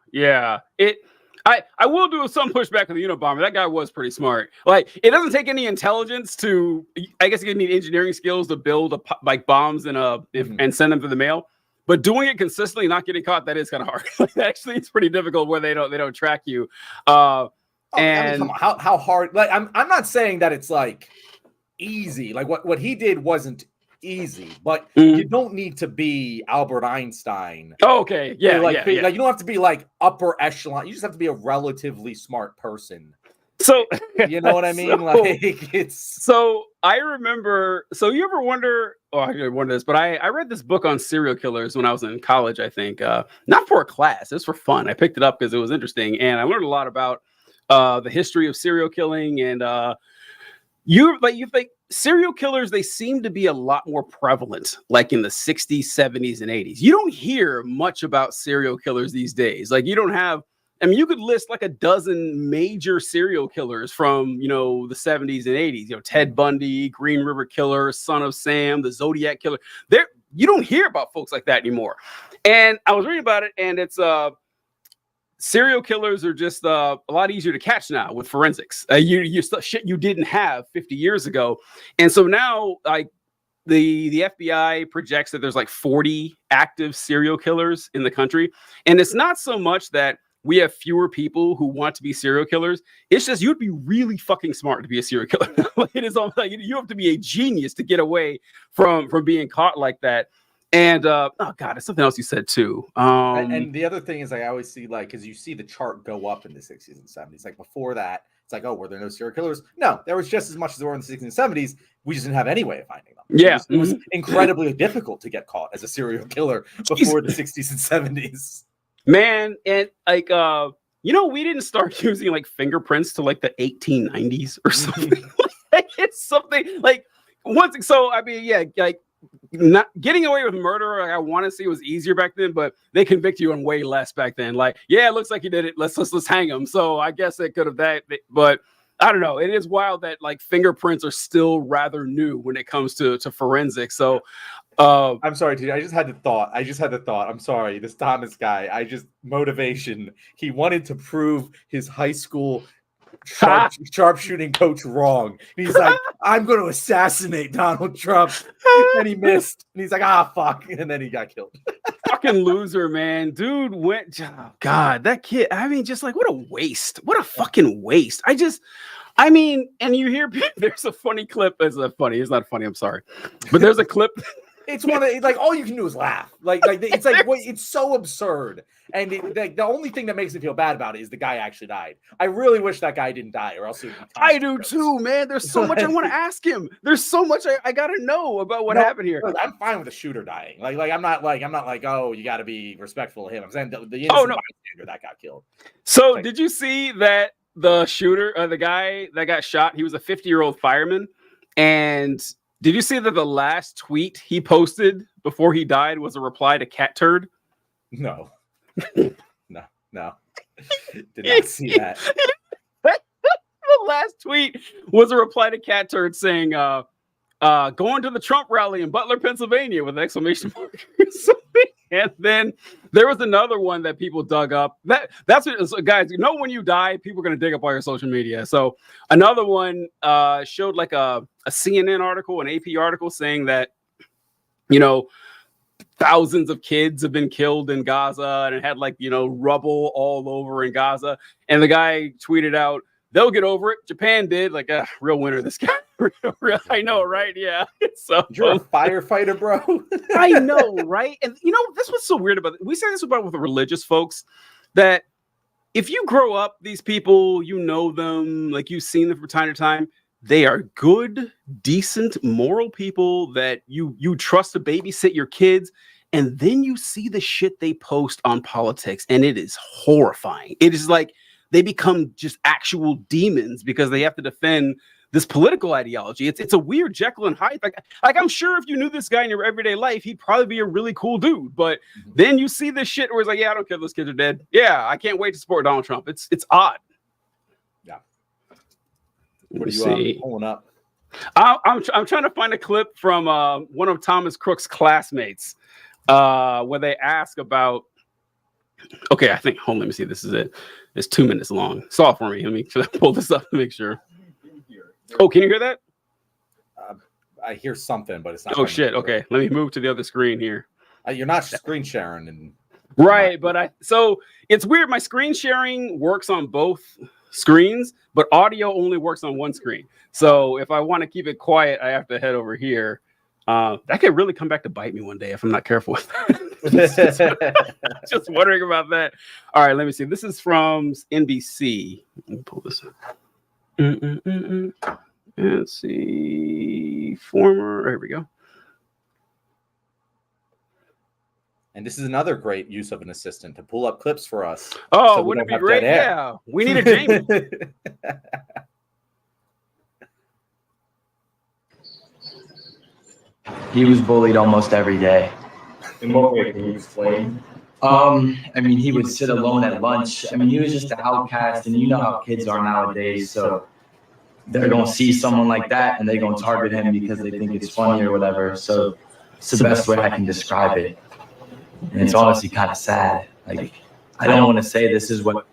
I will do some pushback on the Unabomber. That guy was pretty smart. Like, it doesn't take any intelligence to, I guess you need engineering skills to build like bombs and send them through the mail. But doing it consistently, not getting caught, that is kind of hard. Like, actually, it's pretty difficult where they don't track you. I mean, come on, how hard? Like, I'm not saying that it's like easy. Like what he did wasn't easy, but you don't need to be Albert Einstein. Oh, okay. Yeah. Like you don't have to be like upper echelon. You just have to be a relatively smart person. So you know what I mean? So I remember. So you ever wonder? Oh, I didn't wonder this, but I read this book on serial killers when I was in college. I think not for a class. It was for fun. I picked it up because it was interesting, and I learned a lot about the history of serial killing. And you think serial killers, they seem to be a lot more prevalent, like in the 60s, 70s, and 80s. You don't hear much about serial killers these days. Like you don't have. I mean, you could list like a dozen major serial killers from, the 70s and 80s, Ted Bundy, Green River Killer, Son of Sam, the Zodiac Killer. You don't hear about folks like that anymore. And I was reading about it, and it's serial killers are just a lot easier to catch now with forensics. Shit you didn't have 50 years ago. And so now, like, the FBI projects that there's like 40 active serial killers in the country. And it's not so much that we have fewer people who want to be serial killers. It's just you'd be really fucking smart to be a serial killer. It is all like you have to be a genius to get away from being caught like that. And oh god, there's something else you said too. And the other thing is, I always see like, because you see the chart go up in the 60s and 70s. Like before that, it's like, oh, were there no serial killers? No, there was just as much as there were in the 60s and 70s. We just didn't have any way of finding them. Yeah, it was incredibly difficult to get caught as a serial killer before the 60s and 70s. Man, and like we didn't start using like fingerprints to like the 1890s or something. It's something like so I mean, yeah, like not getting away with murder, like I want to see was easier back then, but they convict you on way less back then. Like, yeah, it looks like you did it. Let's hang him. So I guess it could have that, but I don't know. It is wild that like fingerprints are still rather new when it comes to forensics. So I'm sorry, TJ. I just had the thought. I'm sorry. This Thomas guy, motivation. He wanted to prove his high school sharpshooting coach wrong. He's like, I'm going to assassinate Donald Trump. And he missed. And he's like, fuck. And then he got killed. Fucking loser, man. Dude went, oh, God, that kid. I mean, just like, what a waste. What a fucking waste. And you hear, there's a funny clip. It's not funny. I'm sorry. But there's a clip. It's one of like all you can do is laugh. Like it's like wait, it's so absurd. And the only thing that makes me feel bad about it is the guy actually died. I really wish that guy didn't die, or else it would be I do too, man. There's so much I want to ask him. There's so much I gotta know about what happened here. I'm fine with the shooter dying. Like I'm not like oh, you got to be respectful of him. I'm saying the innocent bystander that got killed. So did you see that the shooter, the guy that got shot, he was a 50-year-old fireman, and did you see that the last tweet he posted before he died was a reply to Cat Turd? No. No. Did not see that. The last tweet was a reply to Cat Turd saying, going to the Trump rally in Butler, Pennsylvania with an exclamation mark. And then there was another one that people dug up. That's what, so guys, you know, when you die, people are going to dig up all your social media. So another one showed like a CNN article, an AP article saying that, you know, thousands of kids have been killed in Gaza, and it had like, you know, rubble all over in Gaza. And the guy tweeted out, they'll get over it. Japan did. Like, real winner, this guy. I know, right? Yeah. So you're a firefighter, bro. I know, right? And you know, this was so weird about it. We say this about with religious folks, that if you grow up, these people, you know them, like you've seen them from time to time. They are good, decent, moral people that you trust to babysit your kids. And then you see the shit they post on politics, and it is horrifying. It is like they become just actual demons because they have to defend this political ideology. It's a weird Jekyll and Hyde. Like I'm sure if you knew this guy in your everyday life, he'd probably be a really cool dude. But then you see this shit where it's like, yeah, I don't care if those kids are dead. Yeah, I can't wait to support Donald Trump. It's odd. Yeah. What are you pulling up? I'm trying to find a clip from one of Thomas Crook's classmates where they ask about. Okay, I think. Hold on, let me see. This is it. It's 2 minutes long. Saw for me. Let me pull this up to make sure. Oh, can you hear that? I hear something, but it's not. Oh shit! Okay, let me move to the other screen here. You're not screen sharing, and right, but so it's weird. My screen sharing works on both screens, but audio only works on one screen. So if I want to keep it quiet, I have to head over here. That could really come back to bite me one day if I'm not careful with that. Just wondering about that. All right, let me see. This is from NBC. Let me pull this up. Let's see. Former. Here we go. And this is another great use of an assistant to pull up clips for us. Oh, so wouldn't it be great? Yeah. We need a Jamie. He was bullied almost every day. In what way can you explain? I mean, he would sit alone at lunch. I mean, he was just an outcast, and you know how kids are nowadays. So they're going to see someone like that, and they're going to target him because they think it's funny or whatever. So it's the best way I can describe it. And it's honestly kind of sad. Like, I don't want to say this is what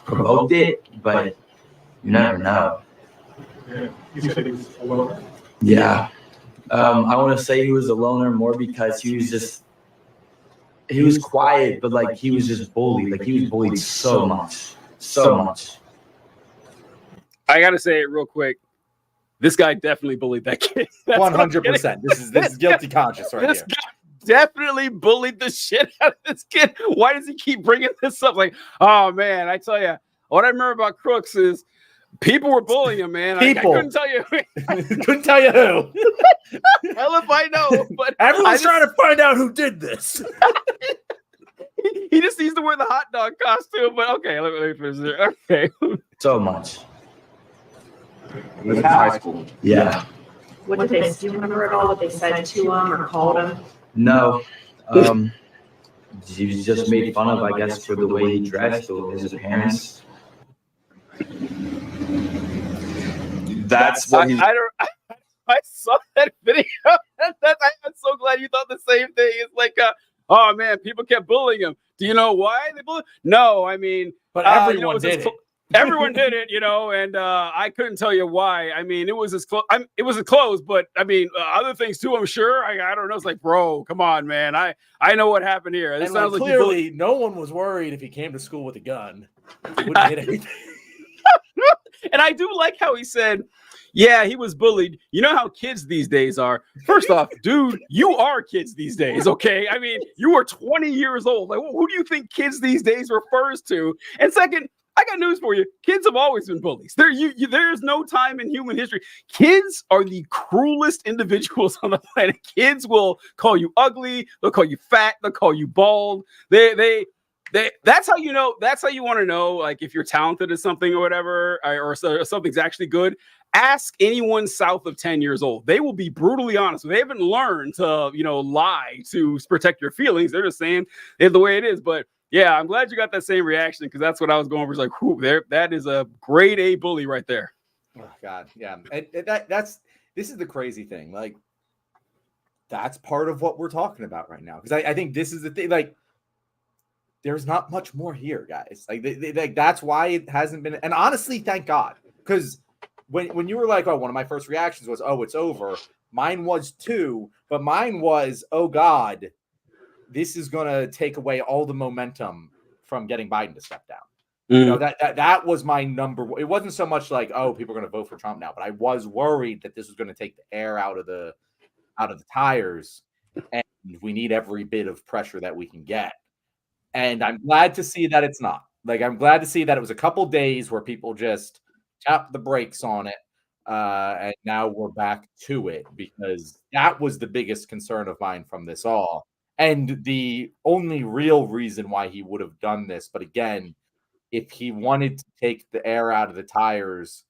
provoked it, but you never know. Yeah. You said he was a loner? Yeah. I want to say he was a loner more because he was quiet, but like he was just bullied. Like he was bullied so much. I got to say it real quick. This guy definitely bullied that kid. 100%. This is guilty conscious right here. This guy definitely bullied the shit out of this kid. Why does he keep bringing this up? Like, oh man, I tell you, what I remember about Crooks is people were bullying him, man. I couldn't tell you. Couldn't tell you who. Hell if I know. But everyone's trying to find out who did this. He just needs to wear the hot dog costume. But okay, let me finish there. Okay. So much. It was in high school. Yeah. What did they? Do you remember at all what they said to him or called him? No. He was just made fun of, I guess, for the way he dressed or his appearance. That's what I saw that video. I'm so glad you thought the same thing. It's like, oh man, people kept bullying him. Do you know why they bullied? No, I mean, but everyone did it. Everyone did it, you know, and I couldn't tell you why. I mean, it was his clothes, but I mean, other things too. I'm sure. I don't know. It's like, bro, come on, man. I know what happened here. This sounds like clearly no one was worried if he came to school with a gun. He wouldn't hit anything. And I do like how he said, yeah, he was bullied. You know how kids these days are. First off, dude, you are kids these days, okay? I mean, you are 20 years old. Like, who do you think kids these days refers to? And second, I got news for you. Kids have always been bullies. There's no time in human history. Kids are the cruelest individuals on the planet. Kids will call you ugly. They'll call you fat. They'll call you bald. That's how you know. That's how you want to know, like, if you're talented at something or whatever, or something's actually good. Ask anyone south of 10 years old. They will be brutally honest. They haven't learned to, lie to protect your feelings. They're just saying it the way it is. But yeah, I'm glad you got that same reaction, because that's what I was going for. It's like, whew, that is a grade A bully right there. Oh God, yeah. And this is the crazy thing. Like, that's part of what we're talking about right now. Because I think this is the thing. Like, there's not much more here, guys. Like, that's why it hasn't been. And honestly, thank God, because when you were like, oh, one of my first reactions was, oh, it's over. Mine was too, but mine was, oh God, this is going to take away all the momentum from getting Biden to step down. That was my number. It wasn't so much like, oh, people are going to vote for Trump now, but I was worried that this was going to take the air out of the tires, and we need every bit of pressure that we can get. And I'm glad to see that it's not. Like, I'm glad to see that it was a couple days where people just tapped the brakes on it, and now we're back to it, because that was the biggest concern of mine from this all. And the only real reason why he would have done this, but again, if he wanted to take the air out of the tires,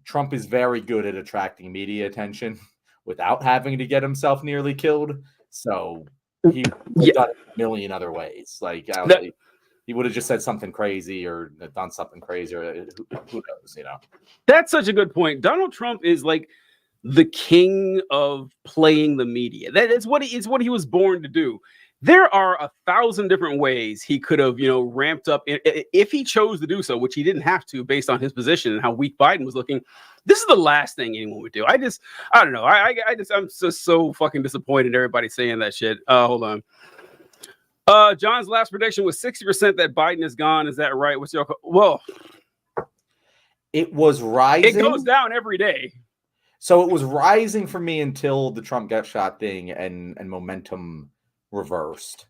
Trump is very good at attracting media attention without having to get himself nearly killed. So he would have done it a million other ways. Like, he would have just said something crazy or done something crazy, or who knows, That's such a good point. Donald Trump is like the king of playing the media. It's what he was born to do. There are 1,000 different ways he could have, ramped up if he chose to do so, which he didn't have to based on his position and how weak Biden was looking. This is the last thing anyone would do. I don't know. I'm just so fucking disappointed in everybody saying that shit. Hold on. John's last prediction was 60% that Biden is gone. Is that right? What's your well? It was rising. It goes down every day. So it was rising for me until the Trump got shot thing and momentum reversed.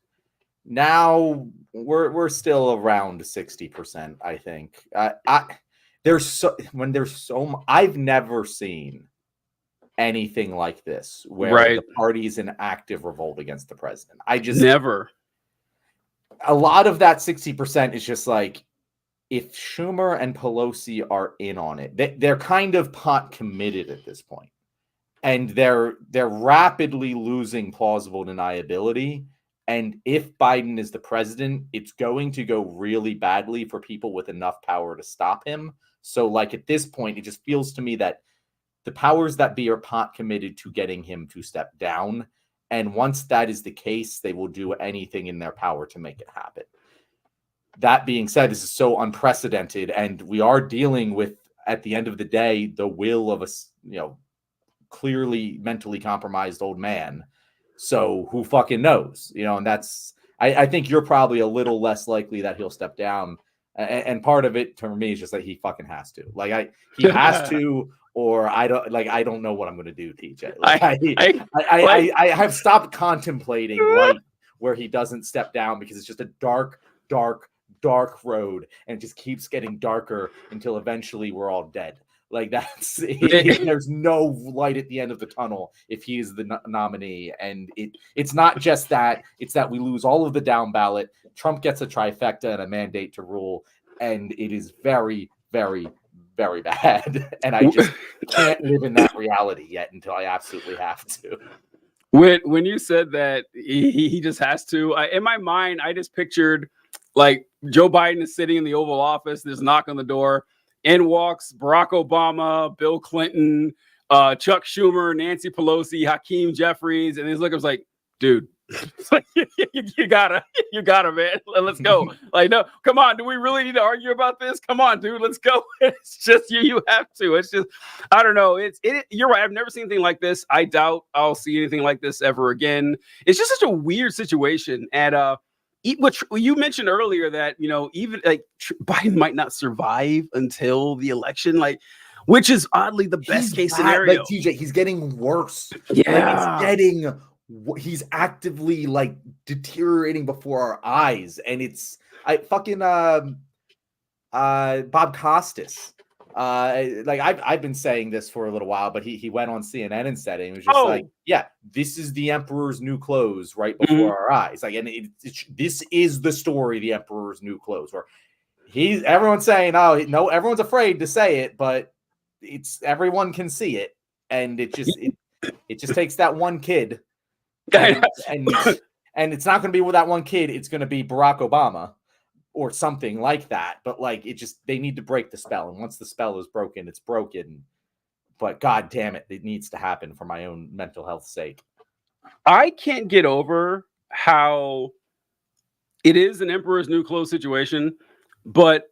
Now we're still around 60%, I think. I've never seen anything like this where the party's in active revolt against the president. I just never. A lot of that 60% is just like, if Schumer and Pelosi are in on it, they're kind of pot committed at this point, and they're rapidly losing plausible deniability. And if Biden is the president, it's going to go really badly for people with enough power to stop him. So, like, at this point, it just feels to me that the powers that be are pot committed to getting him to step down. And once that is the case, they will do anything in their power to make it happen. That being said, this is so unprecedented, and we are dealing with, at the end of the day, the will of a, clearly mentally compromised old man. So who fucking knows, and that's, I think you're probably a little less likely that he'll step down. And part of it for me is just that he fucking has to, he has to, or I don't know what I'm going to do, TJ. I have stopped contemplating light where he doesn't step down, because it's just a dark road, and it just keeps getting darker until eventually we're all dead. Like, there's no light at the end of the tunnel if he is the nominee. And it's not just that, it's that we lose all of the down ballot. Trump gets a trifecta and a mandate to rule, and it is very, very, very bad. And I just can't live in that reality yet until I absolutely have to. When you said that he just has to, in my mind, I just pictured, like, Joe Biden is sitting in the Oval Office. There's a knock on the door. In walks Barack Obama, Bill Clinton, Chuck Schumer, Nancy Pelosi, Hakeem Jeffries, and his look was like, dude, you gotta, man. Let's go. Like, no, come on. Do we really need to argue about this? Come on, dude. Let's go. It's just you have to. It's just, I don't know. You're right. I've never seen anything like this. I doubt I'll see anything like this ever again. It's just such a weird situation. And which you mentioned earlier that, even like Biden might not survive until the election, like, which is oddly the best case scenario. Like TJ, he's getting worse. Yeah. Like he's actively like deteriorating before our eyes. And Bob Costas. I've been saying this for a little while, but he went on CNN and said it. It was just like, yeah, this is the emperor's new clothes right before our eyes. Like, and this is the story, the emperor's new clothes, where everyone's saying, oh no, everyone's afraid to say it, but everyone can see it, and it just takes that one kid, and it's not going to be with that one kid. It's going to be Barack Obama. Or something like that, but like they need to break the spell, and once the spell is broken, it's broken. But god damn it needs to happen for my own mental health sake. I can't get over how it is an emperor's new clothes situation, but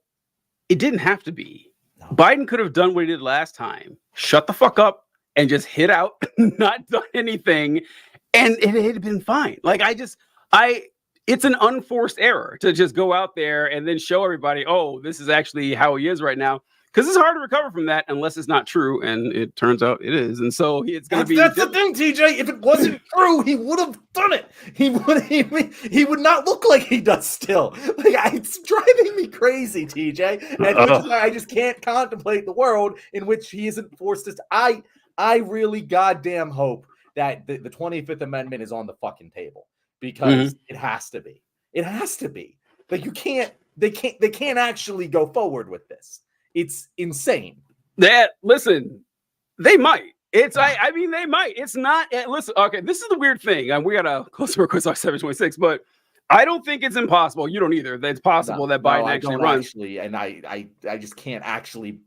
it didn't have to be. No. Biden could have done what he did last time, shut the fuck up and just hit out, not done anything, and it had been fine. Like it's an unforced error to just go out there and then show everybody, oh, this is actually how he is right now. Because it's hard to recover from that unless it's not true. And it turns out it is. And so it's going to be. That's the thing, TJ. If it wasn't true, he would have done it. He would not look like he does still. Like, it's driving me crazy, TJ. And which is why I just can't contemplate the world in which he isn't forced to. I really goddamn hope that the 25th Amendment is on the fucking table. Because it has to be. It has to be. Like they can't actually go forward with this. It's insane. Listen, they might. I mean, they might. It's not. Listen, okay, this is the weird thing. We got a close request on 726, but I don't think it's impossible. You don't either. That it's possible that Biden actually runs. And I just can't actually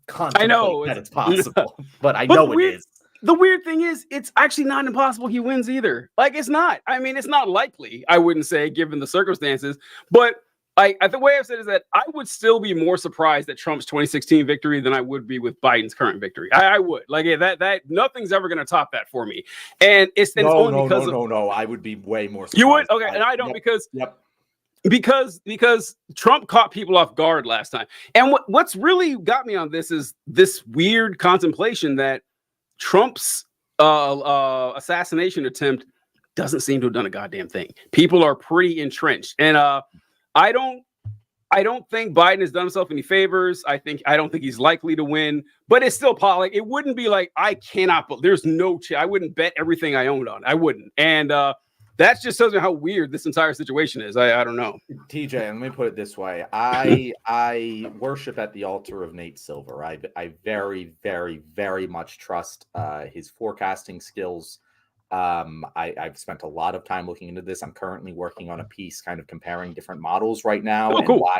contemplate that it's possible. But I know it is. The weird thing is, it's actually not impossible he wins either. Like, it's not. I mean, it's not likely, I wouldn't say, given the circumstances. But the way I've said is that I would still be more surprised at Trump's 2016 victory than I would be with Biden's current victory. I would. Like, that nothing's ever going to top that for me. And it's only because No. I would be way more surprised. You would? Okay, and I don't because Trump caught people off guard last time. And what's really got me on this is this weird contemplation that Trump's assassination attempt doesn't seem to have done a goddamn thing. People are pretty entrenched, and I don't think Biden has done himself any favors. I don't think he's likely to win, but it's still like it wouldn't be like I cannot. But there's no chance. I wouldn't bet everything I owned on. I wouldn't, and that just shows me how weird this entire situation is. I don't know. TJ, let me put it this way. I worship at the altar of Nate Silver. I very, very, very much trust his forecasting skills. I've spent a lot of time looking into this. I'm currently working on a piece kind of comparing different models right now and why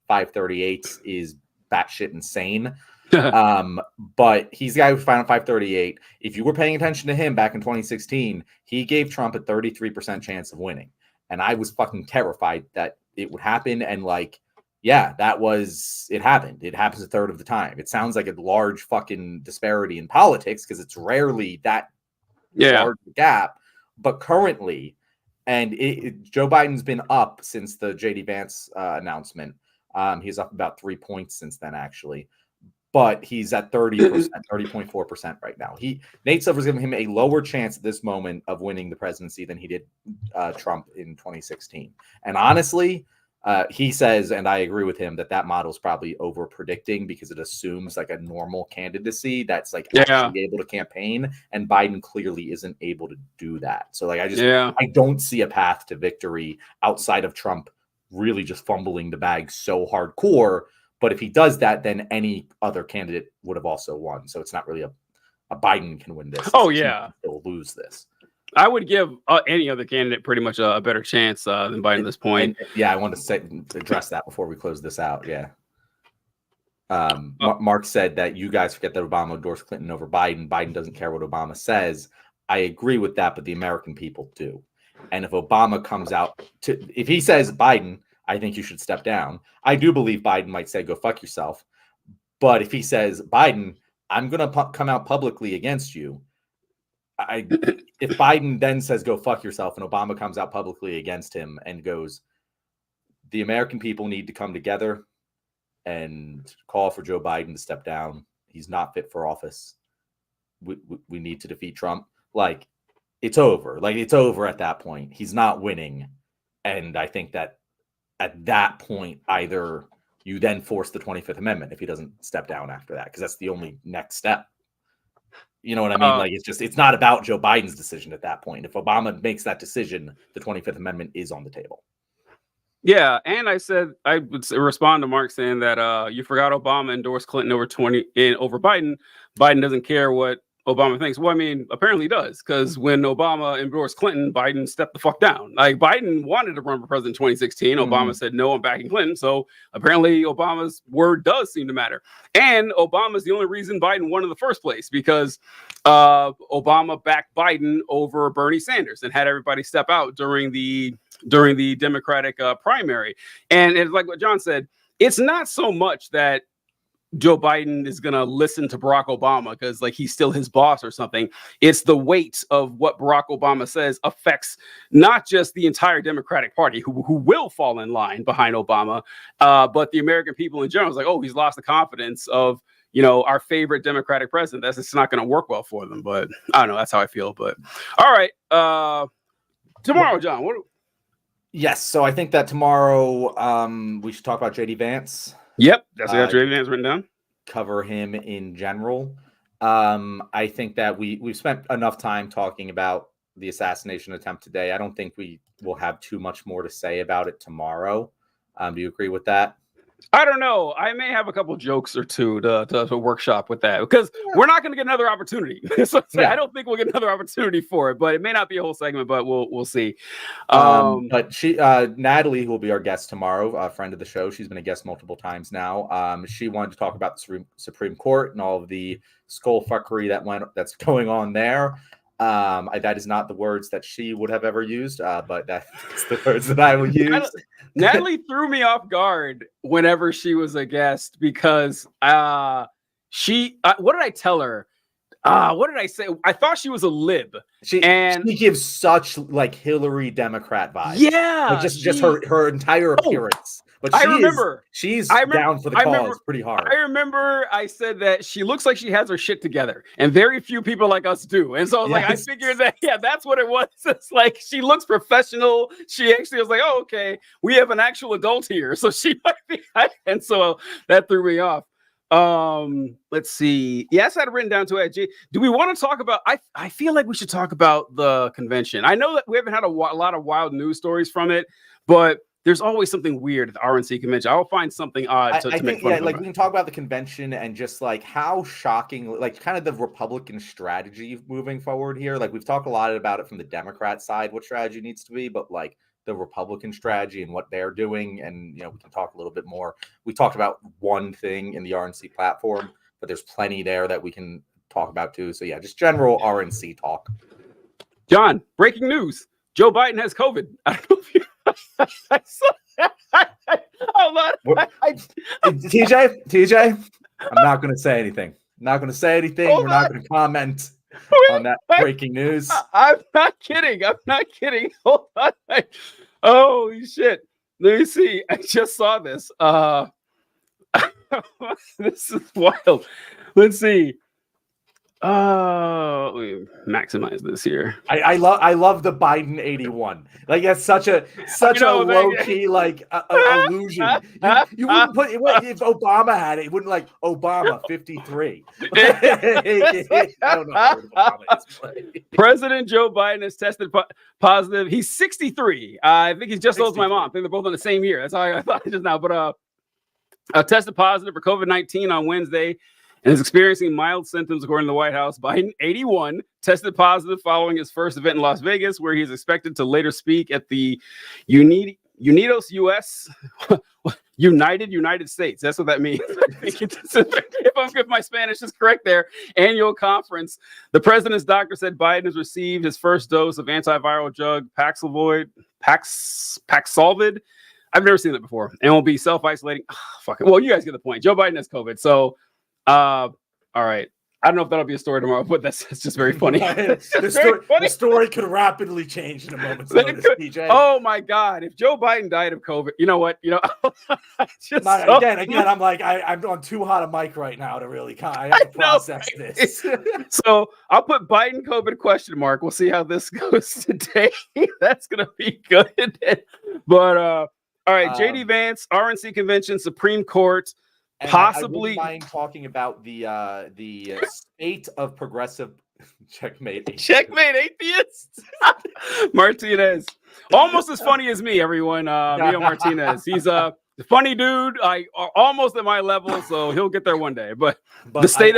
538 is batshit insane. But he's the guy who found 538. If you were paying attention to him back in 2016, he gave Trump a 33% chance of winning. And I was fucking terrified that it would happen. And it happened. It happens a third of the time. It sounds like a large fucking disparity in politics because it's rarely that large gap. But currently, and Joe Biden's been up since the JD Vance announcement. He's up about 3 points since then, actually. But he's at 30%, 30.4% right now. Nate Silver's giving him a lower chance at this moment of winning the presidency than he did Trump in 2016. And honestly, he says, and I agree with him, that model is probably over predicting because it assumes like a normal candidacy that's actually able to campaign, and Biden clearly isn't able to do that. So I don't see a path to victory outside of Trump really just fumbling the bag so hardcore. But if he does that, then any other candidate would have also won. So it's not really a Biden can win this. He'll lose this. I would give any other candidate pretty much a better chance than Biden at this point. And, I want to address that before we close this out. Yeah. Mark said that you guys forget that Obama endorsed Clinton over Biden. Biden doesn't care what Obama says. I agree with that, but the American people do. And if Obama comes out if he says Biden, I think you should step down. I do believe Biden might say, go fuck yourself. But if he says, Biden, I'm going to come out publicly against you. If Biden then says, go fuck yourself, and Obama comes out publicly against him and goes, the American people need to come together and call for Joe Biden to step down. He's not fit for office. We need to defeat Trump. Like, it's over. Like, it's over at that point. He's not winning. And I think that at that point, either you then force the 25th Amendment if he doesn't step down after that, because that's the only next step. You know what I mean? Like, it's not about Joe Biden's decision at that point. If Obama makes that decision, the 25th Amendment is on the table. Yeah, and I said I would respond to Mark saying that you forgot Obama endorsed Clinton over Biden. Biden doesn't care what Obama thinks. Well, I mean, apparently he does, because when Obama endorsed Clinton, Biden stepped the fuck down. Like, Biden wanted to run for president in 2016. Obama said, no, I'm backing Clinton. So apparently Obama's word does seem to matter. And Obama's the only reason Biden won in the first place, because Obama backed Biden over Bernie Sanders and had everybody step out during the Democratic primary. And it's like what John said, it's not so much that Joe Biden is going to listen to Barack Obama because like he's still his boss or something. It's the weight of what Barack Obama says affects not just the entire Democratic Party who will fall in line behind Obama, but the American people in general. It's like, oh, he's lost the confidence of, you know, our favorite Democratic president. It's not going to work well for them. But I don't know. That's how I feel. But all right. Tomorrow, John, what? Yes. So I think that tomorrow we should talk about JD Vance. Yep, that's what JD Vance written down. Cover him in general. I think that we've spent enough time talking about the assassination attempt today. I don't think we will have too much more to say about it tomorrow. Do you agree with that? I don't know. I may have a couple jokes or two to workshop with that, because we're not going to get another opportunity. So I don't think we'll get another opportunity for it, but it may not be a whole segment, but we'll see. But Natalie, who will be our guest tomorrow, a friend of the show, she's been a guest multiple times now. She wanted to talk about the Supreme Court and all of the skullfuckery that's going on there. That is not the words that she would have ever used, but that's the words that I will use. Natalie threw me off guard whenever she was a guest, because what did I tell her? What did I say? I thought she was a lib. She gives such like Hillary Democrat vibes. Yeah, like just her entire appearance. But she's down for the cause pretty hard. I remember I said that she looks like she has her shit together, and very few people like us do. And so I was like, I figured that, that's what it was. It's like, she looks professional. She actually was like, oh, okay, we have an actual adult here. So she might be, and so that threw me off. Let's see. Yes, I had it written down to it. Do we want to talk about, I feel like we should talk about the convention. I know that we haven't had a lot of wild news stories from it, but there's always something weird at the RNC convention. I'll find something odd to make fun of. Like, we can talk about the convention and just like how shocking, like kind of the Republican strategy moving forward here. Like, we've talked a lot about it from the Democrat side, what strategy needs to be, but like the Republican strategy and what they're doing. And, you know, we can talk a little bit more. We talked about one thing in the RNC platform, but there's plenty there that we can talk about too. So yeah, just general RNC talk. John, breaking news. Joe Biden has COVID. I don't know if you TJ, I'm not going to say anything. We're not going to comment on that breaking news. I'm not kidding. Hold on. Holy shit. Let me see. I just saw this. This is wild. Let's see. Let me maximize this here. I love the Biden 81. Like, that's such a low key like illusion. You wouldn't put if Obama had it. It wouldn't like Obama 53. I don't know. President Joe Biden has tested positive. He's 63. I think he's just old as my mom. I think they're both in the same year. That's how I thought just now. But tested positive for COVID-19 on Wednesday and is experiencing mild symptoms, according to the White House. Biden, 81, tested positive following his first event in Las Vegas, where he is expected to later speak at the United States. That's what that means. If my Spanish is correct there, annual conference. The president's doctor said Biden has received his first dose of antiviral drug Paxlovid. I've never seen that before. And will be self-isolating. Fuck it. Well, you guys get the point. Joe Biden has COVID. So, all right. I don't know if that'll be a story tomorrow, but that's just very funny. The story could rapidly change in a moment's notice, PJ. Oh my God! If Joe Biden died of COVID, you know what? Again, I'm like I'm on too hot a mic right now to really. I have to process this. So I'll put Biden COVID question mark. We'll see how this goes today. That's gonna be good. But all right, JD Vance, RNC convention, Supreme Court. Possibly I mind talking about the state of progressive checkmate atheists. Martinez, almost as funny as me, everyone. Mio Martinez, he's a funny dude. Almost at my level, so he'll get there one day. But the state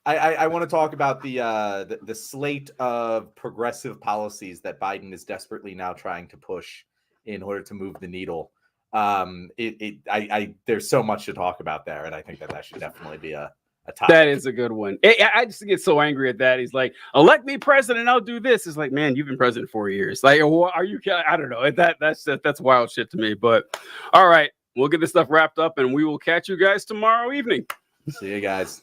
I want to talk about the slate of progressive policies that Biden is desperately now trying to push in order to move the needle. There's so much to talk about there, and I think that should definitely be a topic. That is a good one. I just get so angry at that. He's like, elect me president, I'll do this. It's like, man, you've been president 4 years. Like, are you? I don't know. That's wild shit to me. But all right, we'll get this stuff wrapped up, and we will catch you guys tomorrow evening. See you guys.